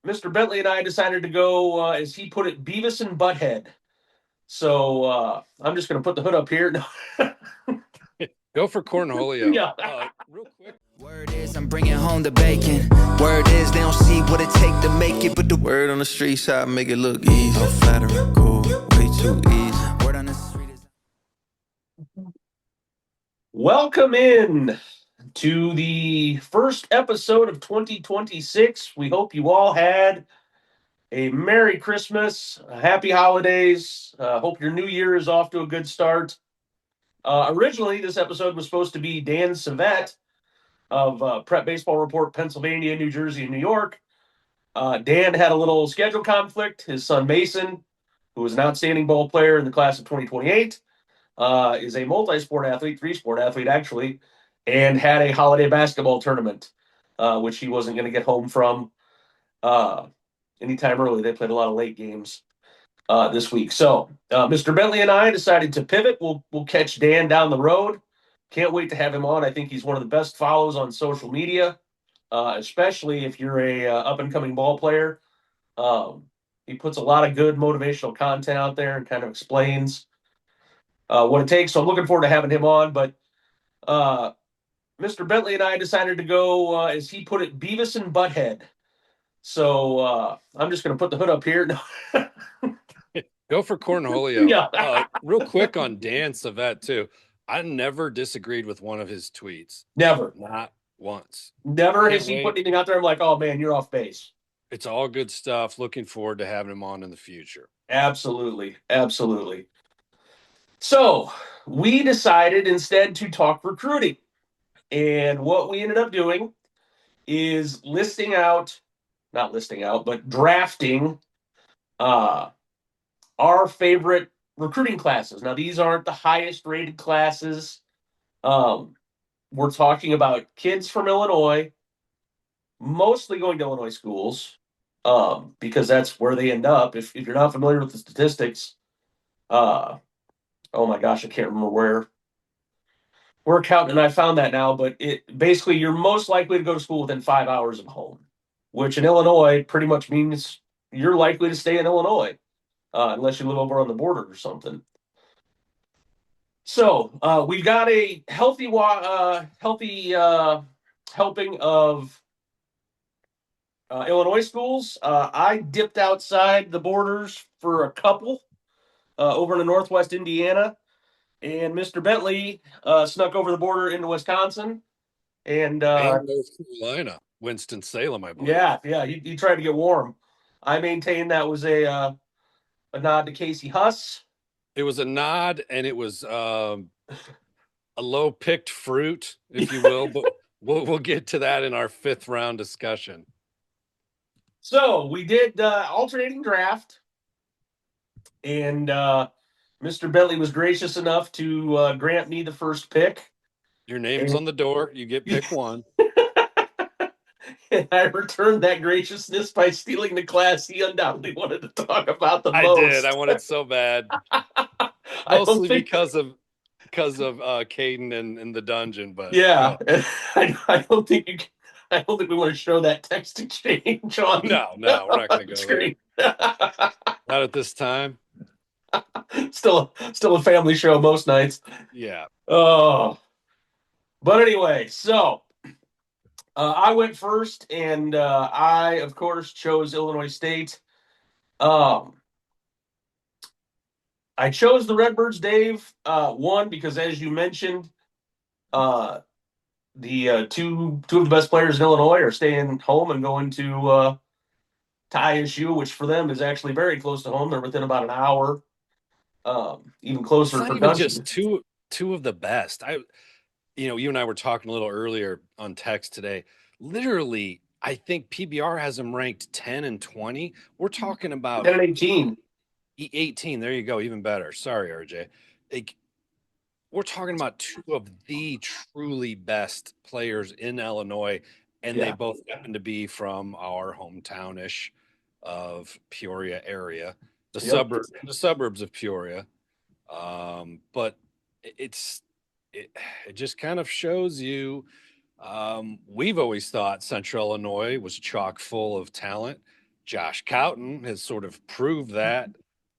Mr. Bentley and I decided to go, as he put it, Beavis and Butthead. So I'm just going to put the hood up here. Go for cornholio. Yeah. Real quick. Word is I'm bringing home the bacon. Word is they don't see what it take to make it, but the word on the street side make it look easy. No flattering, cool, way too easy. Word on the street is. Welcome in to the first episode of 2026. We hope you all had a Merry Christmas, Happy Holidays. Hope your new year is off to a good start. Originally, this episode was supposed to be Dan Savette of Prep Baseball Report, Pennsylvania, New Jersey, and New York. Dan had a little schedule conflict. His son Mason, who is an outstanding ball player in the class of 2028, is a multi-sport athlete, three-sport athlete actually, and had a holiday basketball tournament, which he wasn't going to get home from anytime early. They played a lot of late games this week. So Mr. Bentley and I decided to pivot. We'll catch Dan down the road. Can't wait to have him on. I think he's one of the best follows on social media, especially if you're a up and coming ball player. He puts a lot of good motivational content out there and kind of explains what it takes. So I'm looking forward to having him on. But Mr. Bentley and I decided to go, as he put it, Beavis and Butthead. So I'm just going to put the hood up here. Go for cornholio. Yeah. Real quick on Dan Savette, too. I never disagreed with one of his tweets. Never. Not once. Never Can't has he wait. put anything out there. I'm like, oh, man, you're off base. It's all good stuff. Looking forward to having him on in the future. Absolutely. Absolutely. So we decided instead to talk recruiting. And what we ended up doing is but drafting our favorite recruiting classes. Now, these aren't the highest rated classes. We're talking about kids from Illinois, mostly going to Illinois schools, because that's where they end up. If you're not familiar with the statistics, oh my gosh, I can't remember where we're counting, and I found that now, but it basically you're most likely to go to school within 5 hours of home, which in Illinois pretty much means you're likely to stay in Illinois, unless you live over on the border or something. So we've got a healthy helping of Illinois schools. I dipped outside the borders for a couple over in Northwest Indiana, and Mr. Bentley snuck over the border into Wisconsin. And North Carolina, Winston-Salem, I believe. yeah, he tried to get warm. I maintain that was a nod to Casey Huss. It was a nod, and it was a low-picked fruit, if you will, but we'll get to that in our fifth round discussion. So we did alternating draft, and Mr. Bentley was gracious enough to grant me the first pick. Your name's on the door. You get pick one. And I returned that graciousness by stealing the class he undoubtedly wanted to talk about the most. I did. I wanted so bad. Mostly because of Caden and the dungeon, but yeah, I don't think we want to show that text exchange on. No, we're not going to go screen. Not at this time. Still a family show most nights. Yeah. Oh, but anyway, so I went first, and I of course chose Illinois State. I chose the Redbirds, Dave. One, because as you mentioned, the two of the best players in Illinois are staying home and going to ISU, which for them is actually very close to home. They're within about an hour, even closer. It's not even just two of the best. You and I were talking a little earlier on text today. Literally, I think PBR has them ranked 10 and 20. We're talking about 10 and 18. 18. There you go. Even better. Sorry, RJ. We're talking about two of the truly best players in Illinois, and they both happen to be from our hometown-ish of Peoria area, the suburbs of Peoria. But it just kind of shows you. We've always thought Central Illinois was chock full of talent. Josh Cowton has sort of proved that.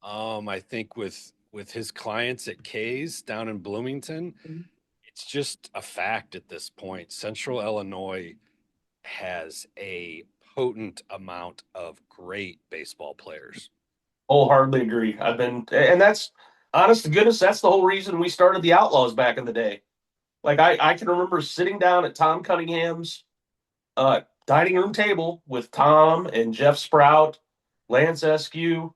I think with his clients at K's down in Bloomington, it's just a fact at this point. Central Illinois has a potent amount of great baseball players. Wholeheartedly agree. And that's honest to goodness, that's the whole reason we started the Outlaws back in the day. Like I can remember sitting down at Tom Cunningham's dining room table with Tom and Jeff Sprout, Lance Eskew,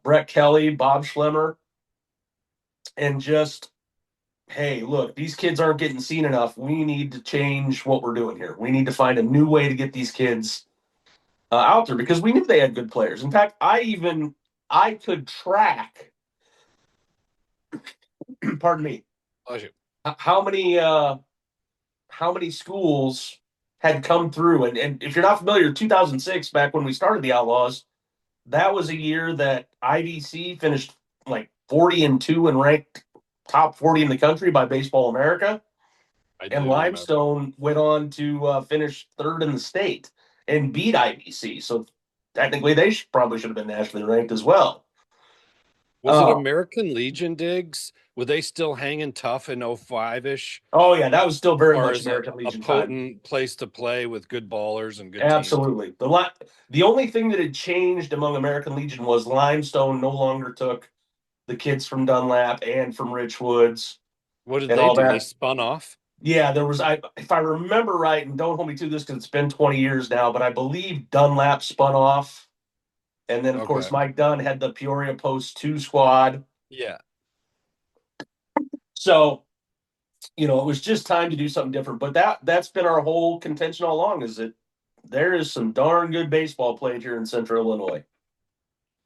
Brett Kelly, Bob Schlemmer, and just, hey, look, these kids aren't getting seen enough. We need to change what we're doing here. We need to find a new way to get these kids out there because we knew they had good players. In fact, I could track, pardon me, how many schools had come through. And if you're not familiar, 2006, back when we started the Outlaws, that was a year that IBC finished like 40-2 and ranked top 40 in the country by Baseball America. And Limestone went on to finish third in the state and beat IBC. So technically, they probably should have been nationally ranked as well. Was it American Legion, Diggs? Were they still hanging tough in 05-ish? Oh, yeah, that was still very much American Legion. A potent place to play with good ballers and good Absolutely. teams. The only thing that had changed among American Legion was Limestone no longer took the kids from Dunlap and from Richwoods. What did they do? They spun off? Yeah, there was, if I remember right, and don't hold me to this because it's been 20 years now, but I believe Dunlap spun off. And then, of course, Mike Dunn had the Peoria Post 2 squad. Yeah. So, it was just time to do something different. But that's been our whole contention all along, is that there is some darn good baseball played here in Central Illinois.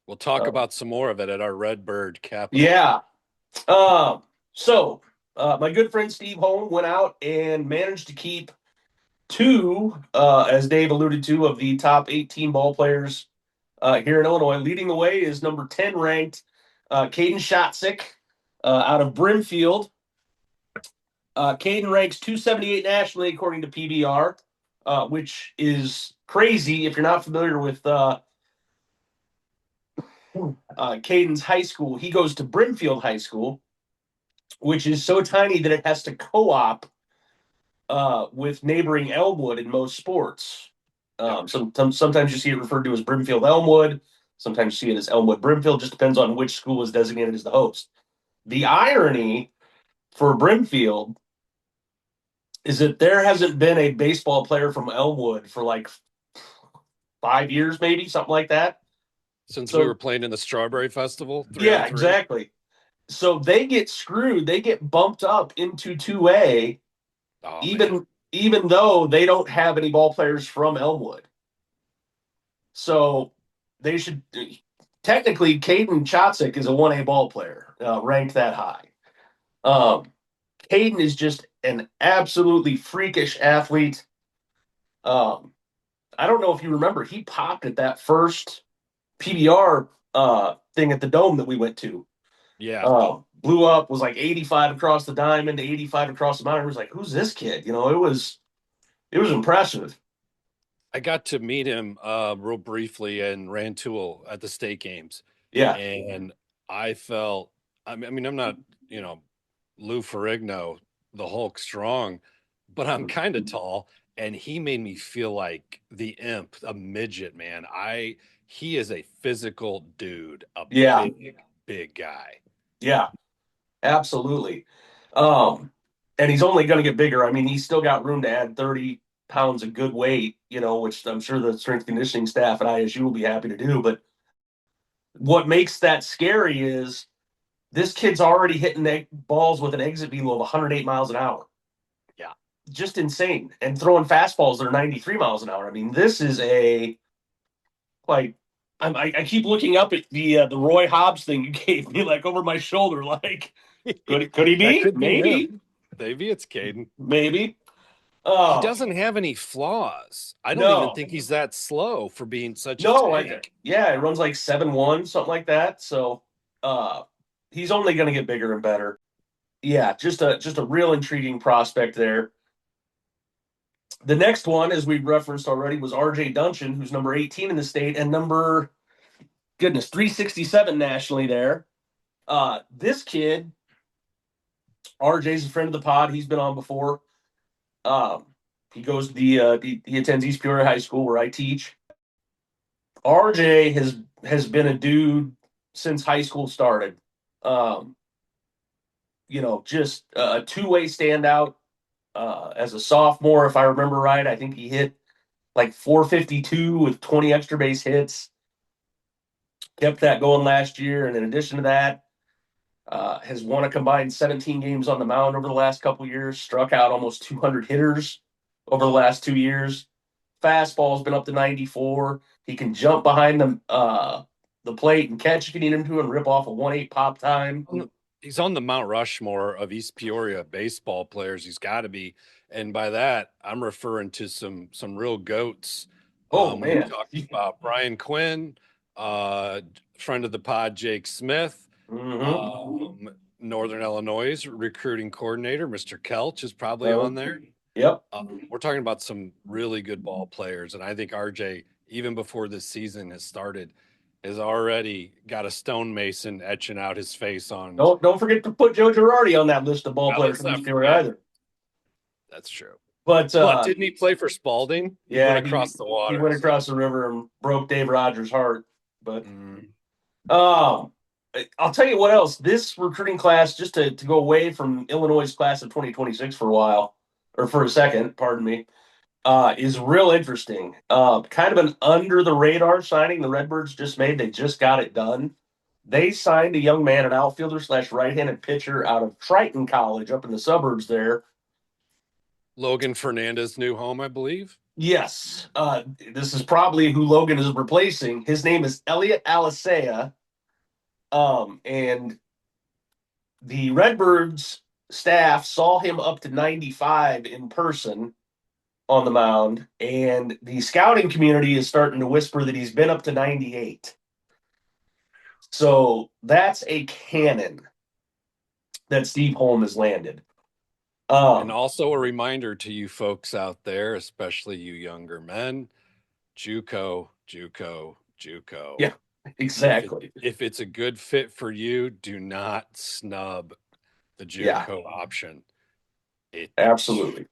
We'll talk about some more of it at our Redbird capital. Yeah. So my good friend Steve Holm went out and managed to keep two, as Dave alluded to, of the top 18 ball players here in Illinois. Leading the way is number 10 ranked Caden Shotzik out of Brimfield. Caden ranks 278 nationally according to PBR, which is crazy if you're not familiar with Caden's high school. He goes to Brimfield High School, which is so tiny that it has to co-op with neighboring Elmwood in most sports. Sometimes you see it referred to as Brimfield Elmwood. Sometimes you see it as Elmwood Brimfield. Just depends on which school is designated as the host. The irony for Brimfield is that there hasn't been a baseball player from Elmwood for like 5 years, maybe, something like that. Since we were playing in the Strawberry Festival? Yeah, exactly. So they get screwed. They get bumped up into 2A, even though they don't have any ball players from Elmwood. So they should technically, Caden Chotzik is a 1A ball player, ranked that high. Caden is just an absolutely freakish athlete. I don't know if you remember, he popped at that first PBR thing at the Dome that we went to. Yeah. Blew up, was like 85 across the diamond, 85 across the mountain. It was like, who's this kid? It was impressive. I got to meet him real briefly in Rantoul at the state games. Yeah. And I felt, I'm not, Lou Ferrigno, the Hulk strong, but I'm kind of tall. And he made me feel like the imp, a midget, man. He is a physical dude, big guy. Yeah, absolutely. And he's only going to get bigger. I mean, he's still got room to add 30 pounds of good weight, which I'm sure the strength conditioning staff at ISU will be happy to do. But what makes that scary is this kid's already hitting balls with an exit velo of 108 miles an hour. Yeah. Just insane. And throwing fastballs that are 93 miles an hour. I mean, this is I keep looking up at the Roy Hobbs thing you gave me, like over my shoulder. Like, could he be? Maybe. Maybe it's Caden. Maybe. He doesn't have any flaws. I don't even think he's that slow for being such a tank. Yeah, it runs like 7.1, something like that. So he's only going to get bigger and better. Yeah, just a real intriguing prospect there. The next one, as we referenced already, was R.J. Duncan, who's number 18 in the state and number, 367 nationally there. This kid, RJ's a friend of the pod. He's been on before. He goes to he attends East Peoria High School where I teach. RJ has been a dude since high school started. Just a two-way standout. As a sophomore, if I remember right, I think he hit like 452 with 20 extra base hits. Kept that going last year, and in addition to that, has won a combined 17 games on the mound over the last couple years. Struck out almost 200 hitters over the last 2 years. Fastball's been up to 94. He can jump behind the plate and catch if you need him to, and rip off a 1-8 pop time. He's on the Mount Rushmore of East Peoria baseball players. He's got to be, and by that I'm referring to some real goats. Man, we talked about Brian Quinn, friend of the pod, Jake Smith, Northern Illinois recruiting coordinator, Mr. Kelch is probably on there. Yep. We're talking about some really good ball players, and I think RJ, even before this season has started, has already got a stonemason etching out his face on. Don't forget to put Joe Girardi on that list of ball players from East Peoria either. That's true. But didn't he play for Spalding? He went across the water. He went across the river and broke Dave Rogers' heart. But I'll tell you what else. This recruiting class, just to go away from Illinois' class of 2026 for a while, or for a second, pardon me, is real interesting. Kind of an under-the-radar signing the Redbirds just made. They just got it done. They signed a young man, an outfielder / right-handed pitcher out of Triton College up in the suburbs there. Logan Fernandez' new home, I believe. Yes. This is probably who Logan is replacing. His name is Elliot Alisea. And the Redbirds staff saw him up to 95 in person on the mound, and the scouting community is starting to whisper that he's been up to 98. So that's a cannon that Steve Holm has landed. And also a reminder to you folks out there, especially you younger men, JUCO. Yeah, exactly. If it's a good fit for you, do not snub the JUCO option. Absolutely.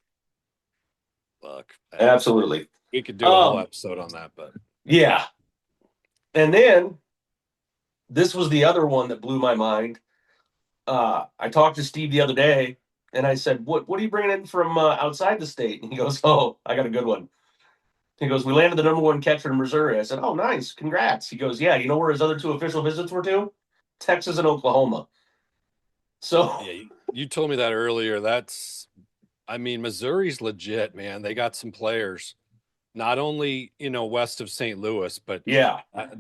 Look, absolutely. We could do a whole episode on that, but yeah. And then this was the other one that blew my mind. I talked to Steve the other day, and I said, "What are you bringing in from outside the state?" And he goes, "Oh, I got a good one." He goes, "We landed the number 1 catcher in Missouri." I said, "Oh, nice, congrats." He goes, "Yeah, you know where his other 2 official visits were to? Texas and Oklahoma." So yeah, you told me that earlier. Missouri's legit, man. They got some players, not only west of St. Louis, but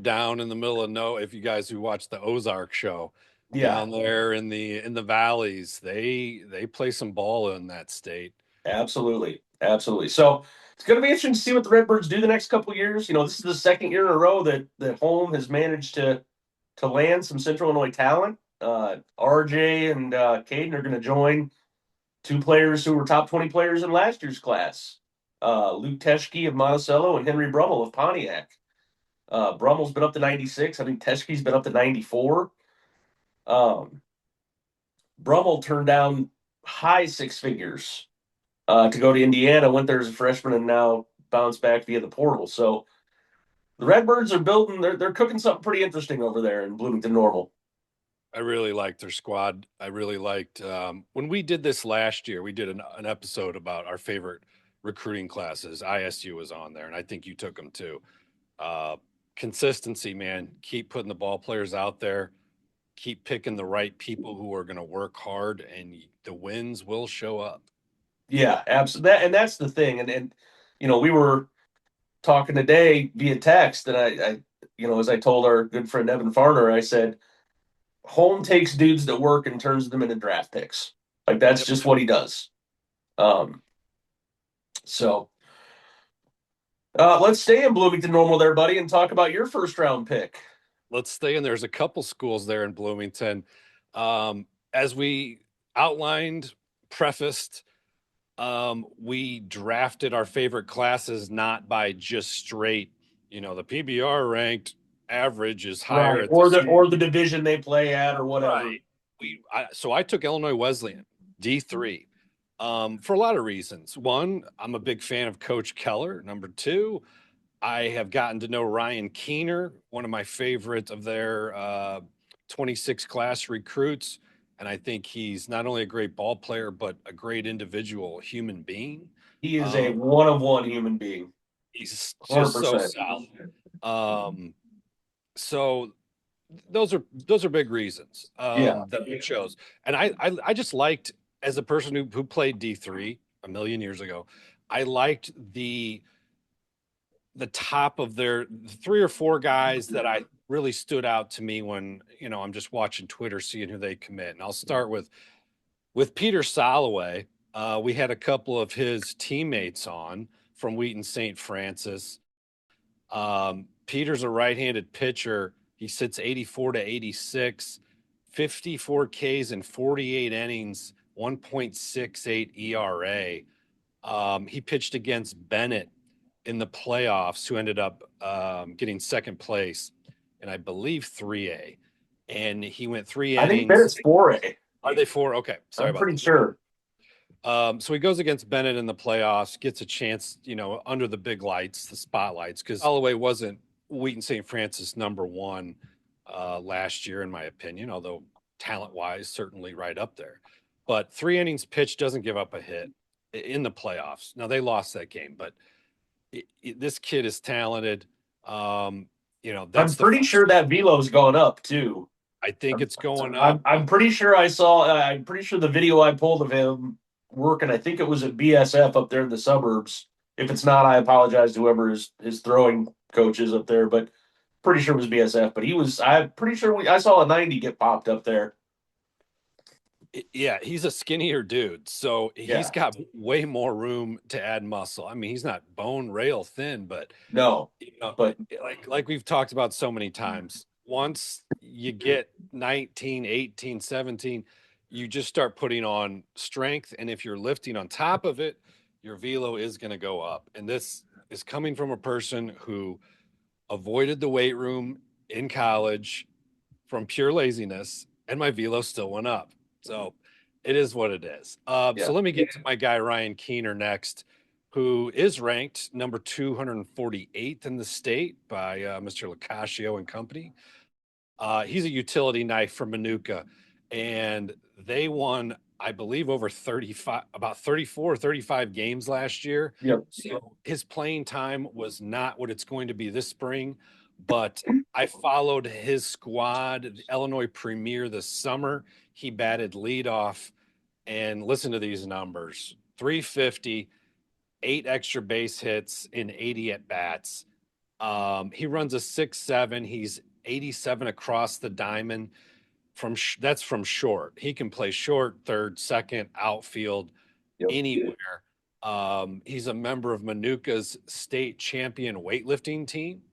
down in the middle of nowhere. If you guys who watch the Ozark show, down there in the valleys, they play some ball in that state. Absolutely. So it's going to be interesting to see what the Redbirds do the next couple of years. This is the second year in a row that Holm has managed to land some Central Illinois talent. RJ and Caden are going to join 2 players who were top 20 players in last year's class. Luke Teschke of Monticello and Henry Brummel of Pontiac. Brummel's been up to 96. I think Teschke's been up to 94. Brummel turned down high 6 figures to go to Indiana, went there as a freshman, and now bounced back via the portal. So the Redbirds are building, they're cooking something pretty interesting over there in Bloomington Normal. I really liked their squad. I really liked when we did this last year, we did an episode about our favorite recruiting classes. ISU was on there, and I think you took them too. Consistency, man. Keep putting the ball players out there. Keep picking the right people who are going to work hard, and the wins will show up. Yeah, absolutely. And that's the thing. And we were talking today via text, and I as I told our good friend Evan Farner, I said, Holm takes dudes that work and turns them into draft picks. Like, that's just what he does. So let's stay in Bloomington Normal there, buddy, and talk about your first round pick. Let's stay in. There's a couple schools there in Bloomington. As we outlined, prefaced, We drafted our favorite classes not by just straight, the PBR ranked average is higher Right. at Or the division they play at or whatever. Right. So I took Illinois Wesleyan D3 for a lot of reasons. One, I'm a big fan of Coach Keller. Number two, I have gotten to know Ryan Keener, one of my favorites of their 26 class recruits. And I think he's not only a great ball player, but a great individual human being. He is a one-of-one human being. He's 100%. just so solid. So those are big reasons that we chose. And I just liked, as a person who played D3 a million years ago, I liked the top of their 3 or 4 guys that I really stood out to me when, I'm just watching Twitter, seeing who they commit. And I'll start with Peter Soloway. We had a couple of his teammates on from Wheaton St. Francis. Peter's a right-handed pitcher. He sits 84 to 86, 54 Ks in 48 innings, 1.68 ERA. He pitched against Bennett in the playoffs, who ended up getting second place, and I believe 3A. And he went 3 innings. I think Bennett's 4A. Are they 4? Okay, sorry I'm about pretty that. sure. So he goes against Bennett in the playoffs, gets a chance, under the big lights, the spotlights, because Holloway wasn't Wheaton St. Francis #1 last year, in my opinion, although talent-wise, certainly right up there. But 3 innings pitched, doesn't give up a hit in the playoffs. Now, they lost that game, but this kid is talented. I'm pretty sure that velo's gone up, too. I think it's going up. I'm pretty sure I'm pretty sure the video I pulled of him working, I think it was at BSF up there in the suburbs. If it's not, I apologize to whoever his throwing coach is up there, but pretty sure it was BSF. But I'm pretty sure I saw a 90 get popped up there. Yeah, he's a skinnier dude, so he's got way more room to add muscle. I mean, he's not bone rail thin, but no, but like we've talked about so many times, once you get 19, 18, 17, you just start putting on strength, and if you're lifting on top of it, your velo is going to go up. And this is coming from a person who avoided the weight room in college from pure laziness, and my velo still went up. So it is what it is. So let me get to my guy, Ryan Keener, next, who is ranked number 248th in the state by Mr. Lacascio and company. He's a utility knife from Manuka, and they won, I believe, about 34 or 35 games last year. Yep. So his playing time was not what it's going to be this spring, but I followed his squad, the Illinois Premier, this summer. He batted leadoff, and listen to these numbers: 350, 8 extra base hits in 80 at bats. He runs a 6.7. He's 87 across the diamond. That's from short. He can play short, third, second, outfield, anywhere. He's a member of Manuka's state champion weightlifting team.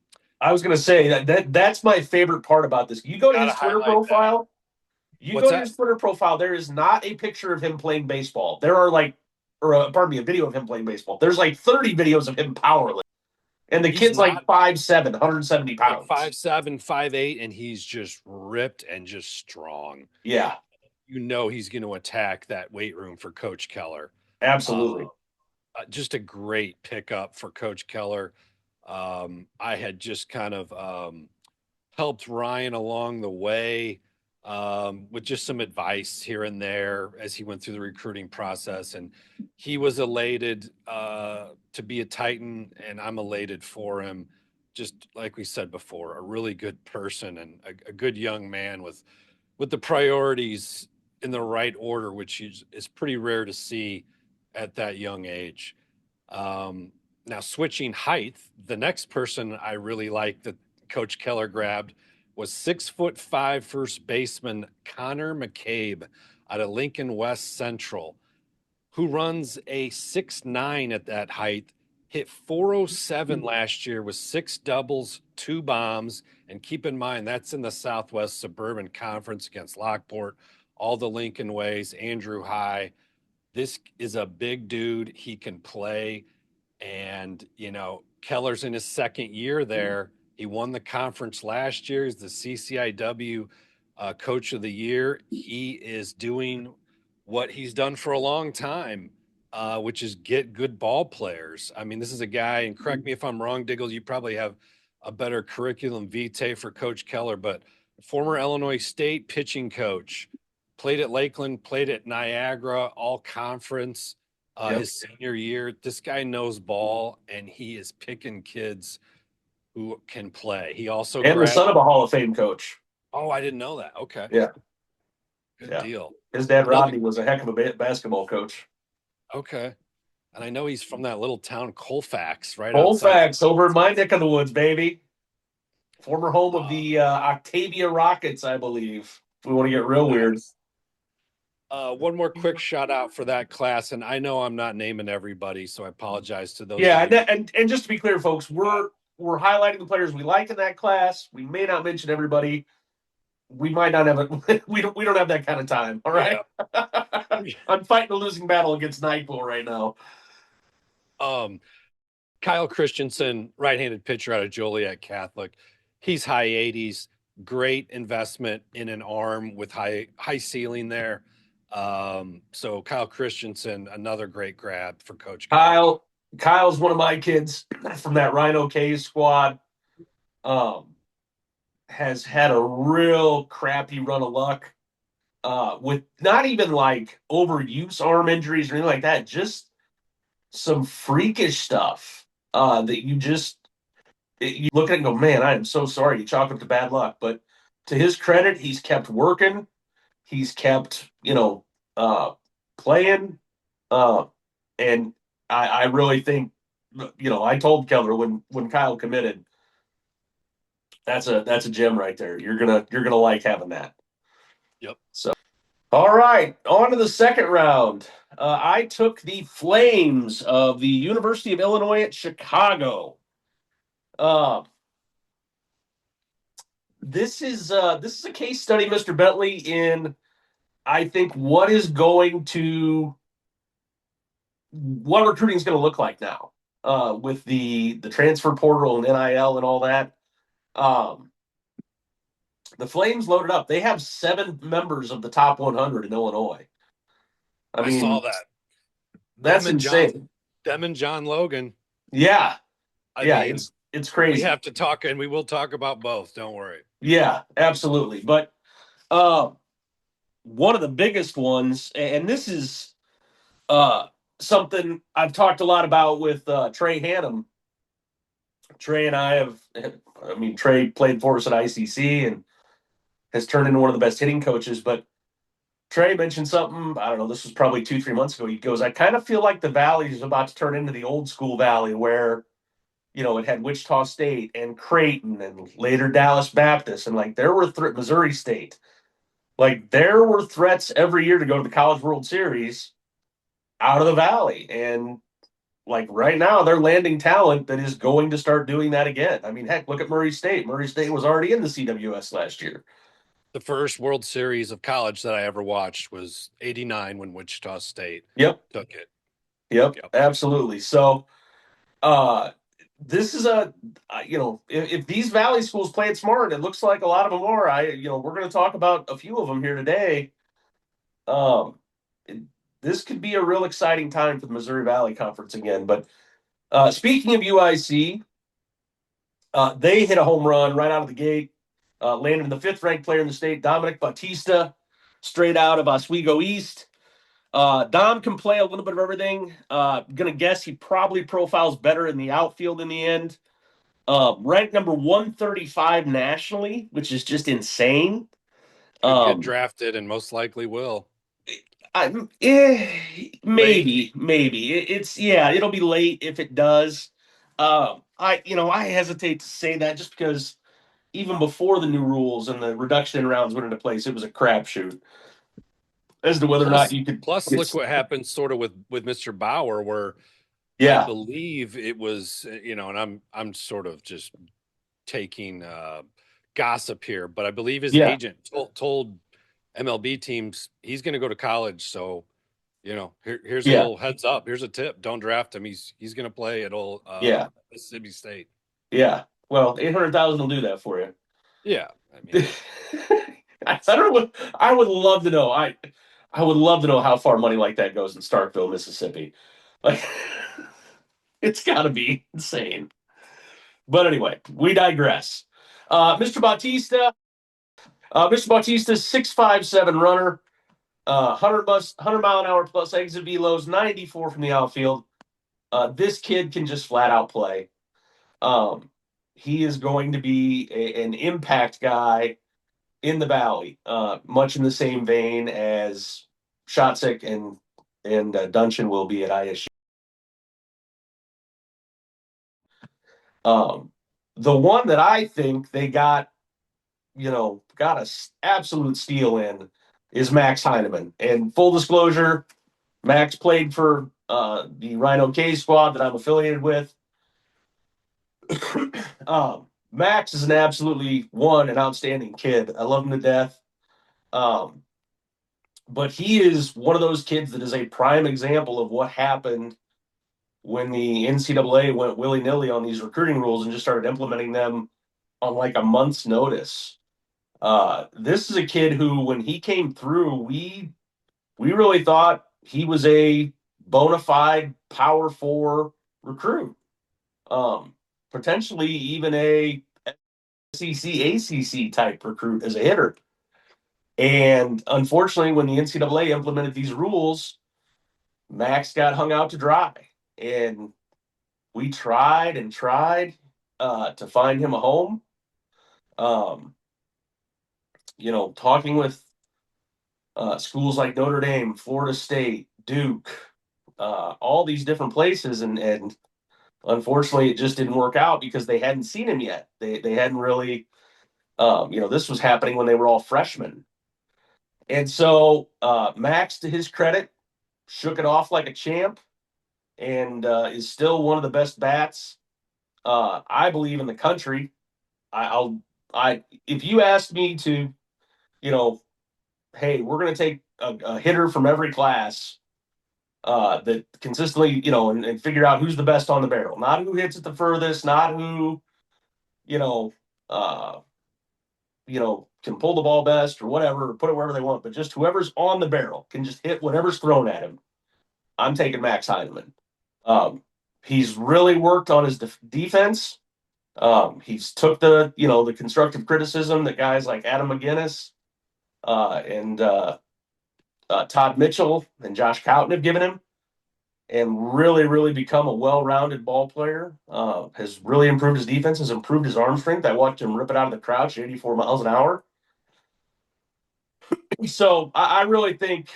I was going to say that's my favorite part about this. You go to his Twitter profile. His Twitter profile. There is not a picture of him playing baseball. There are a video of him playing baseball. There's like 30 videos of him powerlifting. And the kid's like 5'7", 170 pounds. Like 5'7", 5'8", and he's just ripped and just strong. Yeah. He's going to attack that weight room for Coach Keller. Absolutely. Just a great pickup for Coach Keller. I had just kind of helped Ryan along the way with just some advice here and there as he went through the recruiting process. And he was elated to be a Titan, and I'm elated for him. Just like we said before, a really good person and a good young man with the priorities in the right order, which is pretty rare to see at that young age. Now, switching height, the next person I really like that Coach Keller grabbed was 6'5" first baseman Connor McCabe out of Lincoln West Central, who runs a 6'9" at that height, hit 407 last year with 6 doubles, 2 bombs. And keep in mind, that's in the Southwest Suburban Conference against Lockport, all the Lincoln Ways, Andrew High. this is a big dude. He can play. And, Keller's in his second year there. He won the conference last year. He's the CCIW Coach of the Year. He is doing what he's done for a long time, which is get good ball players. I mean, this is a guy, and correct me if I'm wrong, Diggle, you probably have a better curriculum vitae for Coach Keller, but former Illinois State pitching coach, played at Lakeland, played at Niagara, all conference. His senior year, this guy knows ball, and he is picking kids who can play. He also the son of a Hall of Fame coach. Oh, I didn't know that. Okay. Yeah. Good deal. His dad, Rodney, was a heck of a basketball coach. Okay. And I know he's from that little town, Colfax, right? Colfax, over in my neck of the woods, baby. Former home of the Octavia Rockets, I believe. If we want to get real weird. One more quick shout out for that class, and I know I'm not naming everybody, so I apologize to those. Yeah, and just to be clear, folks, we're highlighting the players we like in that class. We may not mention everybody. We might not have it. We don't have that kind of time. All right. Yeah. I'm fighting a losing battle against NyQuil right now. Kyle Christensen, right-handed pitcher out of Joliet Catholic. He's high 80s. Great investment in an arm with high ceiling there. So Kyle Christensen, another great grab for Coach Kyle. Kyle's one of my kids from that Rhino K's squad. Has had a real crappy run of luck with not even like overuse arm injuries or anything like that, just some freakish stuff that you look at it and go, man, I am so sorry you chalk up to bad luck. But to his credit, he's kept working. He's kept, playing. And I really think, I told Keller when Kyle committed, that's a gem right there. You're gonna like having that. Yep. So, all right, on to the second round. I took the Flames of the University of Illinois at Chicago. This is a case study, Mr. Bentley, in I think what recruiting is going to look like now with the transfer portal and NIL and all that. The Flames loaded up. They have 7 members of the top 100 in Illinois. I saw that. That's insane. Them and John Logan. Yeah. It's crazy. We have to talk, and we will talk about both. Don't worry. Yeah, absolutely. But one of the biggest ones, and this is something I've talked a lot about with Trey Hannum. Trey and I Trey played for us at ICC and has turned into one of the best hitting coaches. But Trey mentioned something, I don't know, this was probably 2-3 months ago. He goes, I kind of feel like the Valley is about to turn into the old school Valley where, it had Wichita State and Creighton and later Dallas Baptist. And like there were Missouri State. Like there were threats every year to go to the College World Series out of the Valley. And like right now they're landing talent that is going to start doing that again. I mean, heck, look at Murray State. Murray State was already in the CWS last year. The first World Series of college that I ever watched was 89 when Wichita State took it. Yep, absolutely. So this is if these Valley schools play it smart, it looks like a lot of them are. We're going to talk about a few of them here today. This could be a real exciting time for the Missouri Valley Conference again. But speaking of UIC, they hit a home run right out of the gate, landed the 5th-ranked player in the state, Dominic Bautista, straight out of Oswego East. Dom can play a little bit of everything. Gonna guess he probably profiles better in the outfield in the end. Ranked number 135 nationally, which is just insane. Get drafted and most likely will. Maybe. It'll be late if it does. I hesitate to say that just because even before the new rules and the reduction in rounds went into place, it was a crapshoot as to whether or not you could. Plus, look what happened sort of with Mr. Bauer, where I believe it was, and I'm sort of just taking gossip here, but I believe his agent told MLB teams he's going to go to college, so here's a little heads up. Here's a tip. Don't draft him. He's going to play at Mississippi State. Yeah. Well, 800,000 will do that for you. Yeah. I mean, I don't know. I would love to know. I would love to know how far money like that goes in Starkville, Mississippi. Like, it's got to be insane. But anyway, we digress. Mr. Bautista. Mr. Bautista's 6'5" runner. 100 mile an hour plus exit velos, 94 from the outfield. This kid can just flat out play. He is going to be an impact guy in the Valley, much in the same vein as Shotzik and Duncan will be at ISU. The one that I think they got an absolute steal in is Max Heineman. And full disclosure, Max played for the Rhino K squad that I'm affiliated with. Max is an outstanding kid. I love him to death. But he is one of those kids that is a prime example of what happened when the NCAA went willy-nilly on these recruiting rules and just started implementing them on like a month's notice. This is a kid who, when he came through, we really thought he was a bona fide Power 4 recruit. Potentially even a SEC, ACC type recruit as a hitter. And unfortunately, when the NCAA implemented these rules, Max got hung out to dry. And we tried to find him a home. Talking with schools like Notre Dame, Florida State, Duke, all these different places. And unfortunately, it just didn't work out because they hadn't seen him yet. They hadn't really, this was happening when they were all freshmen. And so Max, to his credit, shook it off like a champ and is still one of the best bats, I believe, in the country. If you asked me to, hey, we're going to take a hitter from every class that consistently, and figure out who's the best on the barrel, not who hits it the furthest, not who, can pull the ball best or whatever, or put it wherever they want, but just whoever's on the barrel can just hit whatever's thrown at him. I'm taking Max Heineman. He's really worked on his defense. He's took the constructive criticism that guys like Adam McGinnis and Todd Mitchell and Josh Cowton have given him, and really, really become a well-rounded ball player. Has really improved his defense, has improved his arm strength. I watched him rip it out of the crouch, 84 miles an hour. So I really think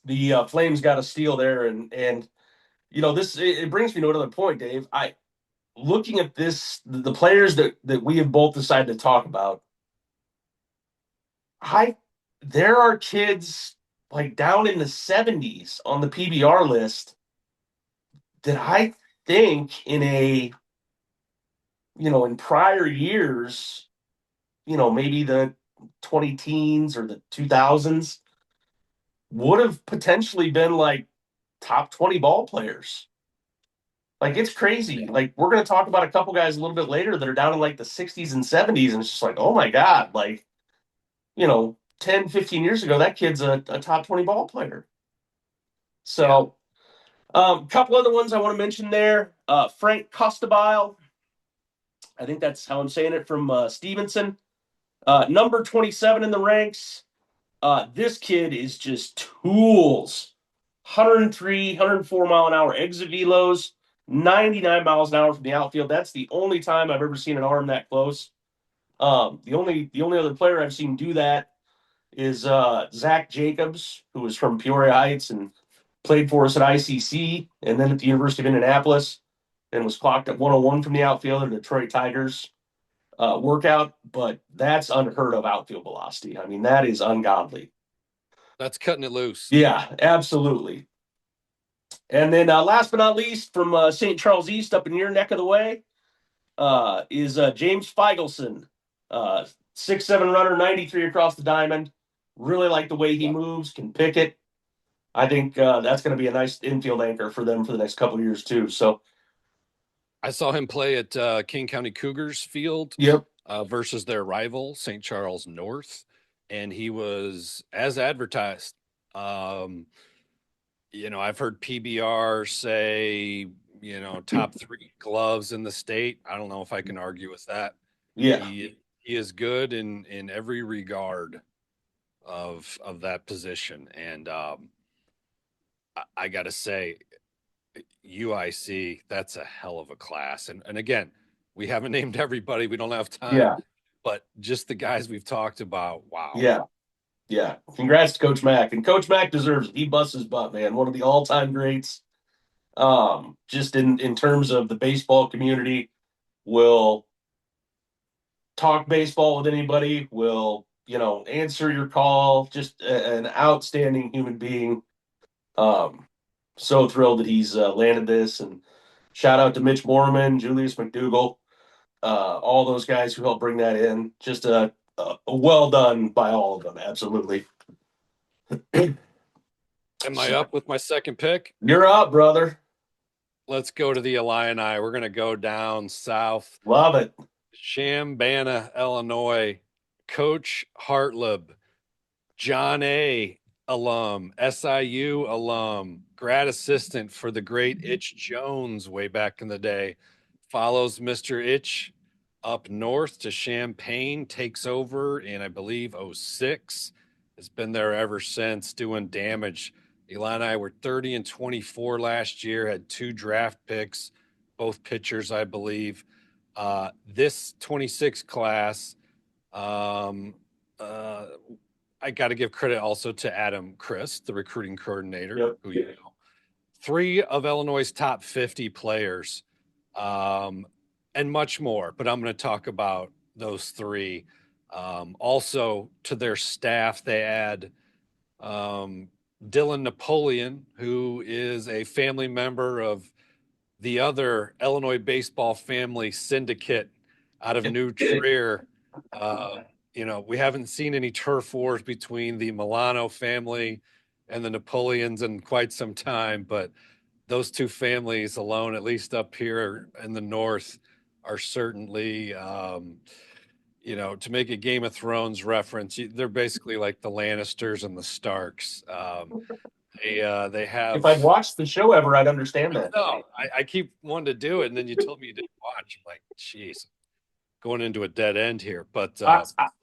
the Flames got a steal there, and this it brings me to another point, Dave. Looking at this, the players that we have both decided to talk about, there are kids like down in the 70s on the PBR list that I think in prior years, maybe the 20 teens or the 2000s, would have potentially been like top 20 ball players. Like, it's crazy. Like, we're going to talk about a couple guys a little bit later that are down in like the 60s and 70s, and it's just like, oh my God, like, 10, 15 years ago, that kid's a top 20 ball player. So, a couple other ones I want to mention there. Frank Costabile. I think that's how I'm saying it, from Stevenson. Number 27 in the ranks. This kid is just tools. 103, 104 mile an hour exit velos, 99 miles an hour from the outfield. That's the only time I've ever seen an arm that close. The only other player I've seen do that is Zach Jacobs, who was from Peoria Heights and played for us at ICC and then at the University of Indianapolis, and was clocked at 101 from the outfield in the Detroit Tigers workout. But that's unheard of outfield velocity. I mean, that is ungodly. That's cutting it loose. Yeah, absolutely. And then last but not least, from St. Charles East, up in your neck of the way, is James Feigelson. 6'7" runner, 93 across the diamond. Really like the way he moves, can pick it. I think that's going to be a nice infield anchor for them for the next couple of years too. So I saw him play at King County Cougars Field yep, versus their rival, St. Charles North, and he was as advertised. I've heard PBR say, top 3 gloves in the state. I don't know if I can argue with that. yeah, He is good in every regard of that position, and I got to say, UIC, that's a hell of a class. And again, we haven't named everybody. We don't have time. yeah, But just the guys we've talked about, wow. yeah. Yeah, congrats to Coach Mack, and Coach Mack deserves it. He busts his butt, man. One of the all-time greats. Just in terms of the baseball community, will talk baseball with anybody. Will answer your call. Just an outstanding human being. So thrilled that he's landed this, and shout out to Mitch Mormon, Julius McDougall, all those guys who helped bring that in. Just a well done by all of them. Absolutely. Am I up with my second pick? You're up, brother. Let's go to the Illini. We're going to go down south. Love it. Chambana, Illinois. Coach Hartleb, John A. alum, SIU alum, grad assistant for the great Itch Jones way back in the day. Follows Mr. Itch up north to Champaign, takes over in, I believe, 06. Has been there ever since, doing damage. Illini were 30-24 last year, had 2 draft picks, both pitchers, I believe. This 26 class, I got to give credit also to Adam Christ, the recruiting coordinator, Yep. who 3 of Illinois' top 50 players, and much more. But I'm going to talk about those 3. Also, to their staff, they add Dylan Napoleon, who is a family member of the other Illinois baseball family syndicate out of New Trier. We haven't seen any turf wars between the Milano family and the Napoleons in quite some time, but those 2 families alone, at least up here in the north, are certainly, to make a Game of Thrones reference, they're basically like the Lannisters and the Starks. They have. If I'd watched the show ever, I'd understand that. No, I keep wanting to do it, and then you told me you didn't watch. I'm like, jeez, going into a dead end here. But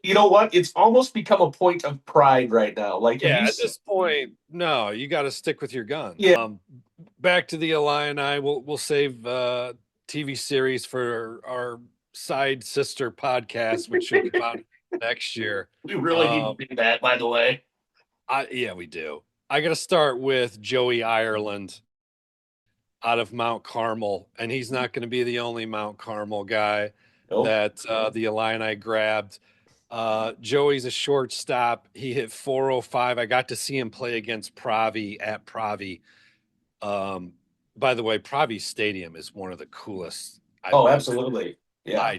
you know what? It's almost become a point of pride right now. Like, yeah, at this point, no, you got to stick with your guns. Yeah. Back to the Illini. We'll save TV series for our side sister podcast, which should come out next year. We really need to do that, by the way. Yeah, we do. I got to start with Joey Ireland out of Mount Carmel, and he's not going to be the only Mount Carmel guy that the Illini grabbed. Joey's a shortstop. He hit 405. I got to see him play against Pravi at Pravi. By the way, Pravi Stadium is one of the coolest. Absolutely. Yeah.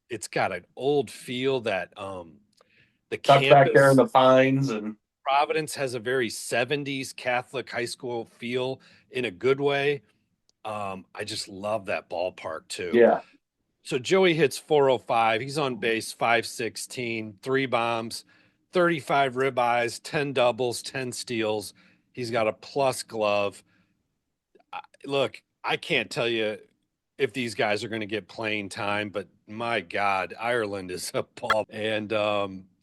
It's got an old feel that the Tucked campus back there in the pines, and Providence has a very 70s Catholic high school feel in a good way. I just love that ballpark too. Yeah. So Joey hits 405. He's on base 516, 3 bombs, 35 ribeyes, 10 doubles, 10 steals. He's got a plus glove. Look, I can't tell you if these guys are going to get playing time, but my God, Ireland is a ball. And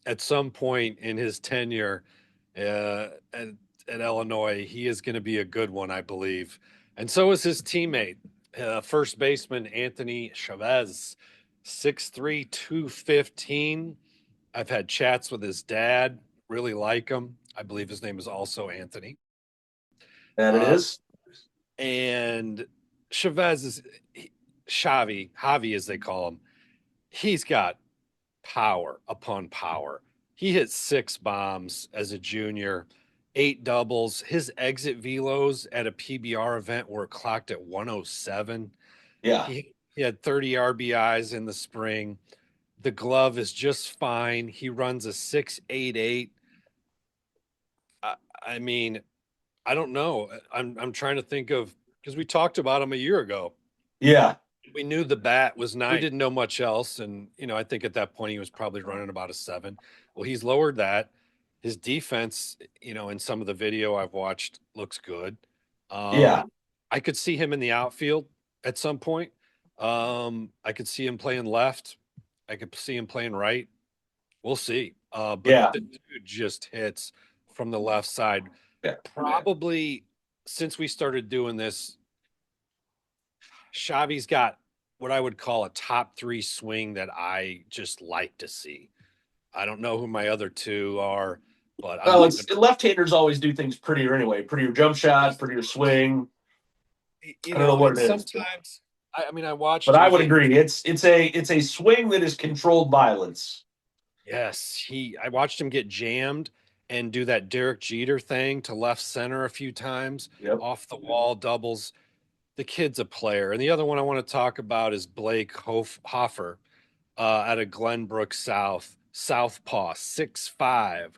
at some point in his tenure at Illinois, he is going to be a good one, I believe. And so is his teammate, first baseman Anthony Chavez, 6'3", 215. I've had chats with his dad, really like him. I believe his name is also Anthony. And it is. And Chavez is Javi as they call him. He's got power upon power. He hit 6 bombs as a junior, 8 doubles. His exit velos at a PBR event were clocked at 107. Yeah. He had 30 RBIs in the spring. The glove is just fine. He runs a 6.88. I mean, I don't know. I'm trying to think of, because we talked about him a year ago. Yeah. We knew the bat was nice. We didn't know much else. And, I think at that point he was probably running about a 7. Well, he's lowered that. His defense, in some of the video I've watched, looks good. Yeah. I could see him in the outfield at some point. I could see him playing left. I could see him playing right. We'll see. But the dude just hits from the left side. Yeah. Probably since we started doing this, Xavi's got what I would call a top 3 swing that I just like to see. I don't know who my other 2 are, but left-handers always do things prettier anyway. Prettier jump shot, prettier swing. I don't know what it is. Sometimes, I watched. But I would agree. It's a swing that is controlled violence. Yes, I watched him get jammed and do that Derek Jeter thing to left center a few times, off the wall doubles. The kid's a player. And the other one I want to talk about is Blake Hoffer out of Glenbrook South. Southpaw, 6'5",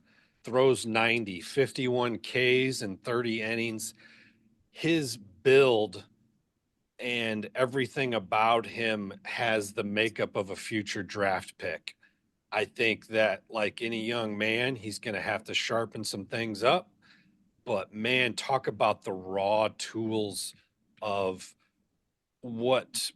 throws 90, 51 Ks in 30 innings. His build and everything about him has the makeup of a future draft pick. I think that, like any young man, he's going to have to sharpen some things up. But, man, talk about the raw tools of what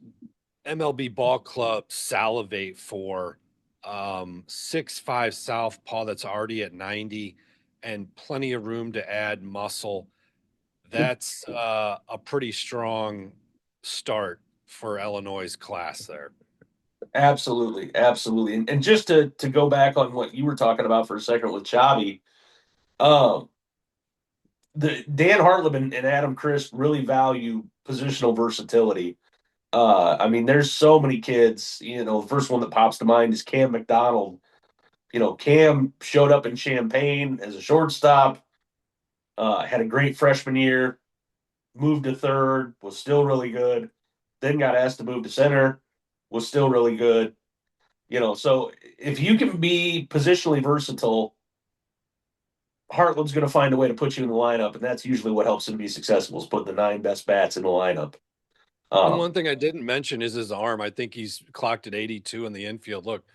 MLB ball clubs salivate for. 6'5" southpaw that's already at 90 and plenty of room to add muscle. That's a pretty strong start for Illinois' class there. Absolutely. And just to go back on what you were talking about for a second with Xavi, the Dan Hartleb and Adam Crisp really value positional versatility. There's so many kids. The first one that pops to mind is Cam McDonald. Cam showed up in Champaign as a shortstop, had a great freshman year, moved to third, was still really good, then got asked to move to center, was still really good. So if you can be positionally versatile, Hartland's going to find a way to put you in the lineup, and that's usually what helps him be successful, is putting the 9 best bats in the lineup. And one thing I didn't mention is his arm. I think he's clocked at 82 in the infield. Look,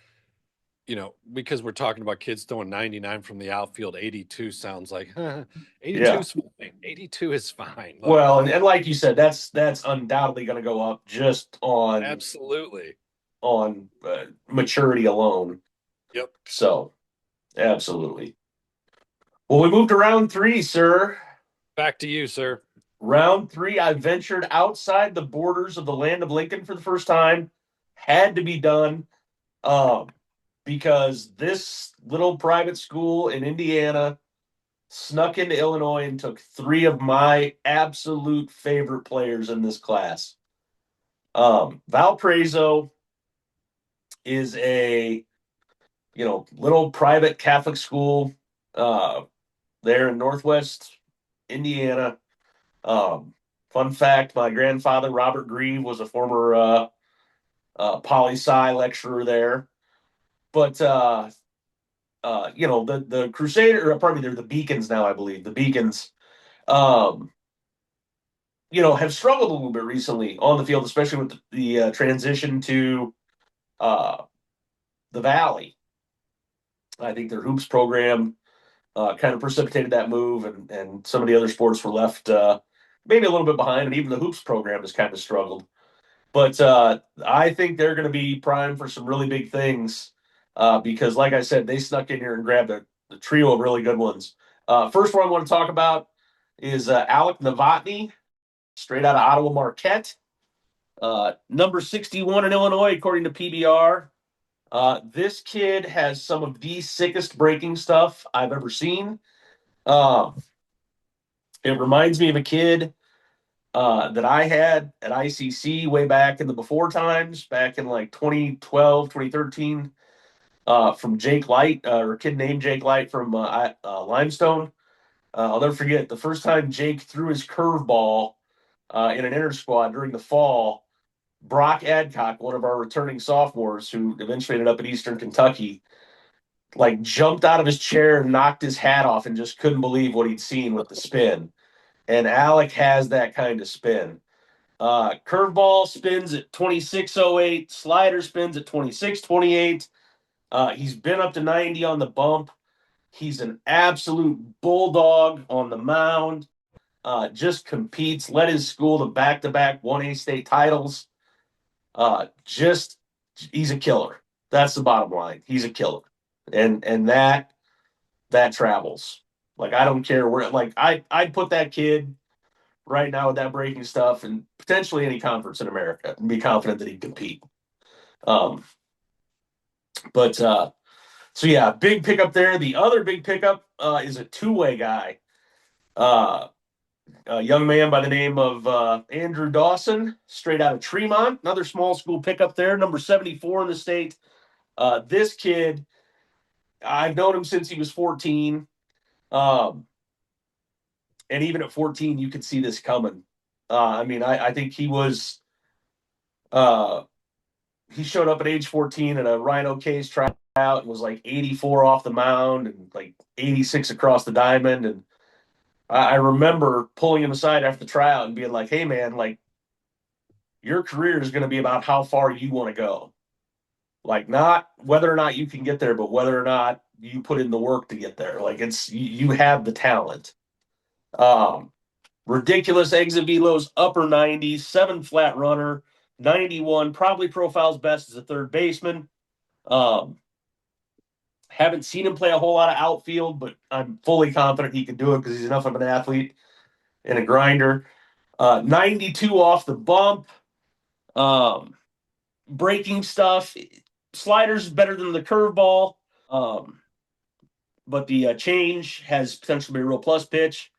because we're talking about kids throwing 99 from the outfield, 82 sounds like 82 is fine. 82 is fine. Look, well, and like you said, that's undoubtedly going to go up just on absolutely on maturity alone. Yep. So, absolutely. Well, we moved to round 3, sir. Back to you, sir. Round 3, I ventured outside the borders of the land of Lincoln for the first time. Had to be done. Because this little private school in Indiana snuck into Illinois and took 3 of my absolute favorite players in this class. Valparaiso is a, little private Catholic school there in Northwest Indiana. Fun fact, my grandfather, Robert Grieve, was a former poli-sci lecturer there. But, the Crusader, or pardon me, they're the Beacons now, I believe. The Beacons, have struggled a little bit recently on the field, especially with the transition to the Valley. I think their hoops program kind of precipitated that move, and some of the other sports were left maybe a little bit behind, and even the hoops program has kind of struggled. But I think they're going to be primed for some really big things. Because, like I said, they snuck in here and grabbed a trio of really good ones. First one I want to talk about is Alec Novotny, straight out of Ottawa Marquette. Number 61 in Illinois, according to PBR. This kid has some of the sickest breaking stuff I've ever seen. It reminds me of a kid that I had at ICC way back in the before times, back in like 2012, 2013. From Jake Light, or a kid named Jake Light from Limestone. I'll never forget the first time Jake threw his curveball in an inter squad during the fall. Brock Adcock, one of our returning sophomores, who eventually ended up at Eastern Kentucky, jumped out of his chair and knocked his hat off and just couldn't believe what he'd seen with the spin. and Alec has that kind of spin. Curveball spins at 26.08. Slider spins at 26.28. He's been up to 90 on the bump. He's an absolute bulldog on the mound. Just competes. Led his school to back-to-back 1A state titles. He's a killer. That's the bottom line. He's a killer, and that travels. Like, I don't care where. Like, I'd put that kid right now with that breaking stuff and potentially any conference in America and be confident that he'd compete. So yeah, big pickup there. The other big pickup is a two-way guy. A young man by the name of Andrew Dawson, straight out of Tremont. Another small school pickup there, number 74 in the state. This kid, I've known him since he was 14. And even at 14, you could see this coming. I think he was he showed up at age 14 at a Rhino Case tryout and was like 84 off the mound and like 86 across the diamond. And I remember pulling him aside after the tryout and being like, hey, man, like, your career is going to be about how far you want to go. Like, not whether or not you can get there, but whether or not you put in the work to get there. Like, you have the talent. Ridiculous exit velos, upper 90s, 7 flat runner, 91, probably profiles best as a third baseman. Haven't seen him play a whole lot of outfield, but I'm fully confident he can do it because he's enough of an athlete and a grinder. 92 off the bump. Breaking stuff. Slider's better than the curveball. But the change has potential to be a real plus pitch.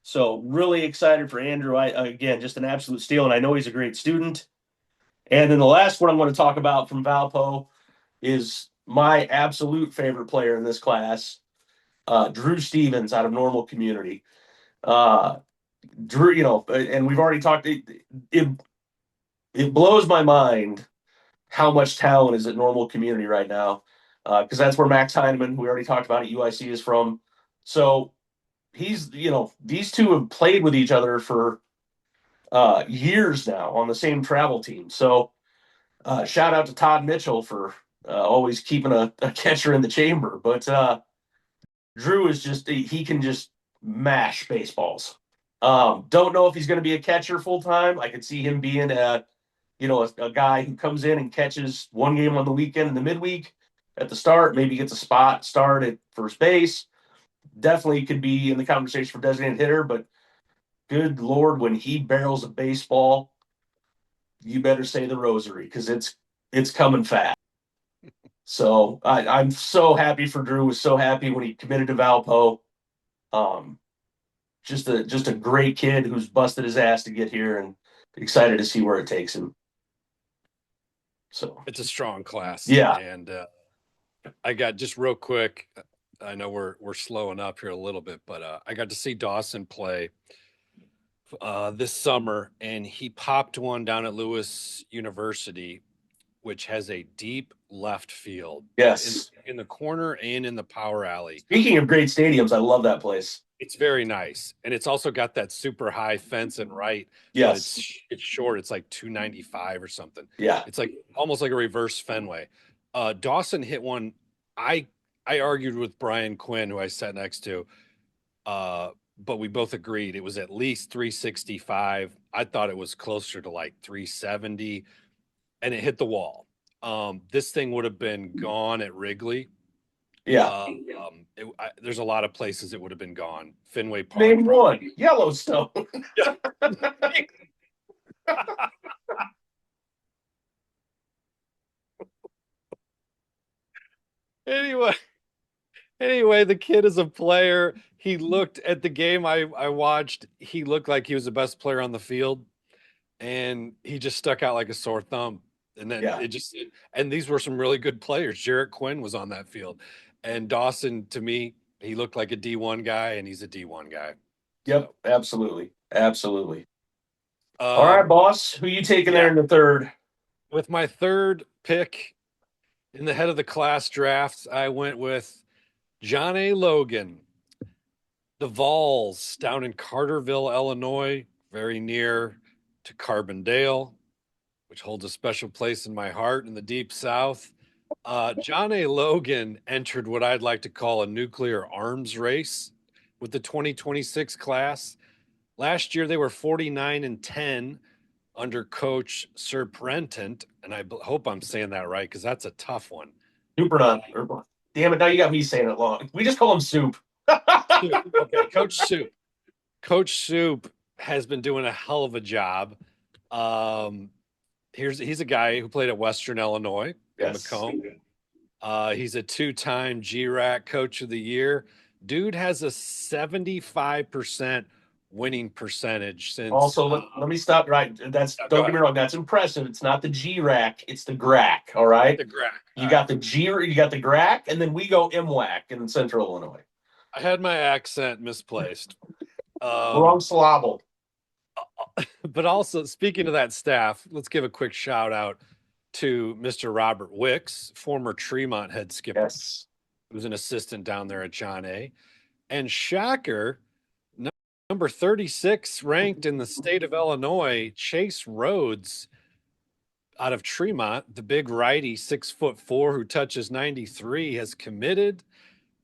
So really excited for Andrew. Again, just an absolute steal, and I know he's a great student. And then the last one I'm going to talk about from Valpo is my absolute favorite player in this class, Drew Stevens out of Normal Community. Drew, and we've already talked. It blows my mind how much talent is at Normal Community right now, because that's where Max Heineman, we already talked about at UIC, is from. So these two have played with each other for years now on the same travel team. So shout out to Todd Mitchell for always keeping a catcher in the chamber. But Drew is he can just mash baseballs. Don't know if he's going to be a catcher full time. I could see him being a guy who comes in and catches one game on the weekend in the midweek at the start, maybe gets a spot start at first base. Definitely could be in the conversation for designated hitter, but good Lord, when he barrels a baseball, you better say the rosary because it's coming fast. So I'm so happy for Drew. Was so happy when he committed to Valpo. Just a great kid who's busted his ass to get here, and excited to see where it takes him. So it's a strong class. Yeah. And I got, just real quick, I know we're slowing up here a little bit, but I got to see Dawson play this summer, and he popped one down at Lewis University, which has a deep left field. Yes. In the corner and in the power alley. Speaking of great stadiums, I love that place. It's very nice. And it's also got that super high fence and right. Yes. It's short. It's like 295 or something. Yeah. It's like almost like a reverse Fenway. Dawson hit one. I argued with Brian Quinn, who I sat next to, but we both agreed it was at least 365. I thought it was closer to like 370, and it hit the wall. This thing would have been gone at Wrigley. Yeah. There's a lot of places it would have been gone. Fenway Park. Name one. Yellowstone. Yeah. Anyway, the kid is a player. He looked at the game I watched. He looked like he was the best player on the field, and he just stuck out like a sore thumb. And then and these were some really good players. Jarrett Quinn was on that field, and Dawson, to me, he looked like a D1 guy, and he's a D1 guy. Yep, so. Absolutely. All right, boss, who you taking there in the third? With my third pick in the head of the class draft, I went with John A. Logan, The Vols down in Carterville, Illinois, very near to Carbondale, which holds a special place in my heart in the Deep South. John A. Logan entered what I'd like to call a nuclear arms race with the 2026 class. Last year, they were 49-10 under coach Sir Prentant, and I hope I'm saying that right because that's a tough one. Super not. Damn it, now you got me saying it long. We just call him Soup. Okay, Coach Soup. Coach Soup has been doing a hell of a job. He's a guy who played at Western Illinois, Yes. Macomb. He's a 2-time GRAC Coach of the Year. Dude has a 75% winning percentage since. Also, let me stop. Right, don't get me wrong. That's impressive. It's not the GRAC, it's the GRAC. All right, the GRAC. You got the GRAC, and then we go MWAC in Central Illinois. I had my accent misplaced. Wrong syllable. But also, speaking of that staff, let's give a quick shout out to Mr. Robert Wicks, former Tremont head skipper, Yes, who's an assistant down there at John A. And Shocker, number 36 ranked in the state of Illinois, Chase Rhodes out of Tremont, the big righty, 6'4", who touches 93, has committed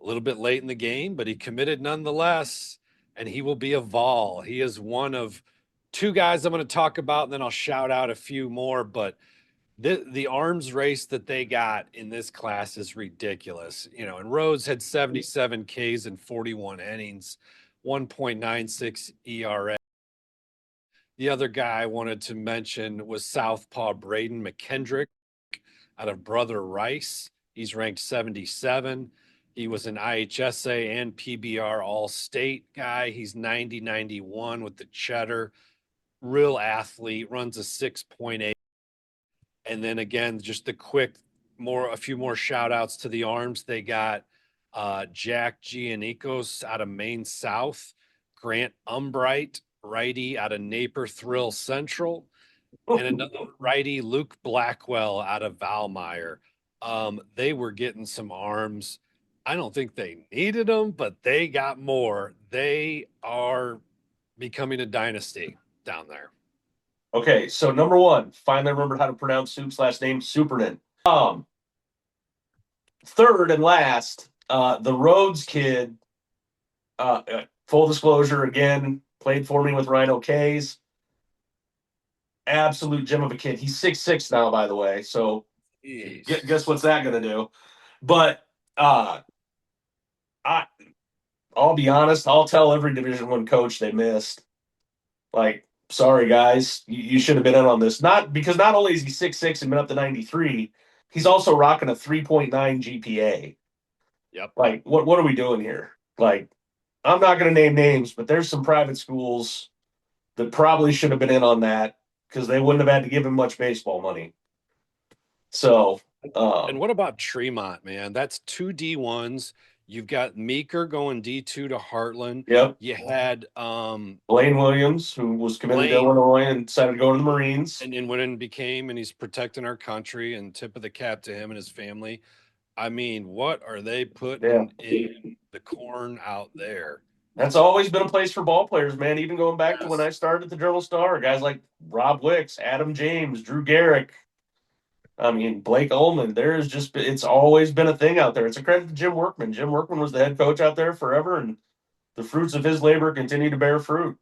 a little bit late in the game, but he committed nonetheless, and he will be a Vol. He is one of two guys I'm going to talk about, and then I'll shout out a few more, but the arms race that they got in this class is ridiculous. And Rhodes had 77 Ks in 41 innings, 1.96 ERA. The other guy I wanted to mention was Southpaw Braden McKendrick out of Brother Rice. He's ranked 77. He was an IHSA and PBR All-State guy. He's 90-91 with the Cheddar. Real athlete, runs a 6.8. And then again, just a few more shout outs to the arms. They got Jack Giannikos out of Maine South, Grant Umbright, righty out of Naper Thrill Central, and another righty, Luke Blackwell out of Valmeyer. They were getting some arms. I don't think they needed them, but they got more. They are becoming a dynasty down there. Okay, so number one, finally remembered how to pronounce Soup's last name, Supernan. Third and last, the Rhodes kid, full disclosure again, played for me with Rhino K's. Absolute gem of a kid. He's 6'6" now, by the way, so guess what's that going to do? But I'll be honest, I'll tell every Division I coach they missed. Like, sorry, guys, you should have been in on this. Not only is he 6'6" and been up to 93, he's also rocking a 3.9 GPA. Yep. Like, what are we doing here? Like, I'm not going to name names, but there's some private schools that probably should have been in on that because they wouldn't have had to give him much baseball money. So. And what about Tremont, man? That's 2 D1s. You've got Meeker going D2 to Heartland. Yep. You had Blaine Williams, who was committed to Illinois and decided to go to the Marines. And went and became, and he's protecting our country, and tip of the cap to him and his family. I mean, what are they putting in the corn out there? That's always been a place for ball players, man. Even going back to when I started at the Journal-Star, guys like Rob Wicks, Adam James, Drew Garrick. I mean, Blake Ullman, it's always been a thing out there. It's a credit to Jim Workman. Jim Workman was the head coach out there forever, and the fruits of his labor continue to bear fruit.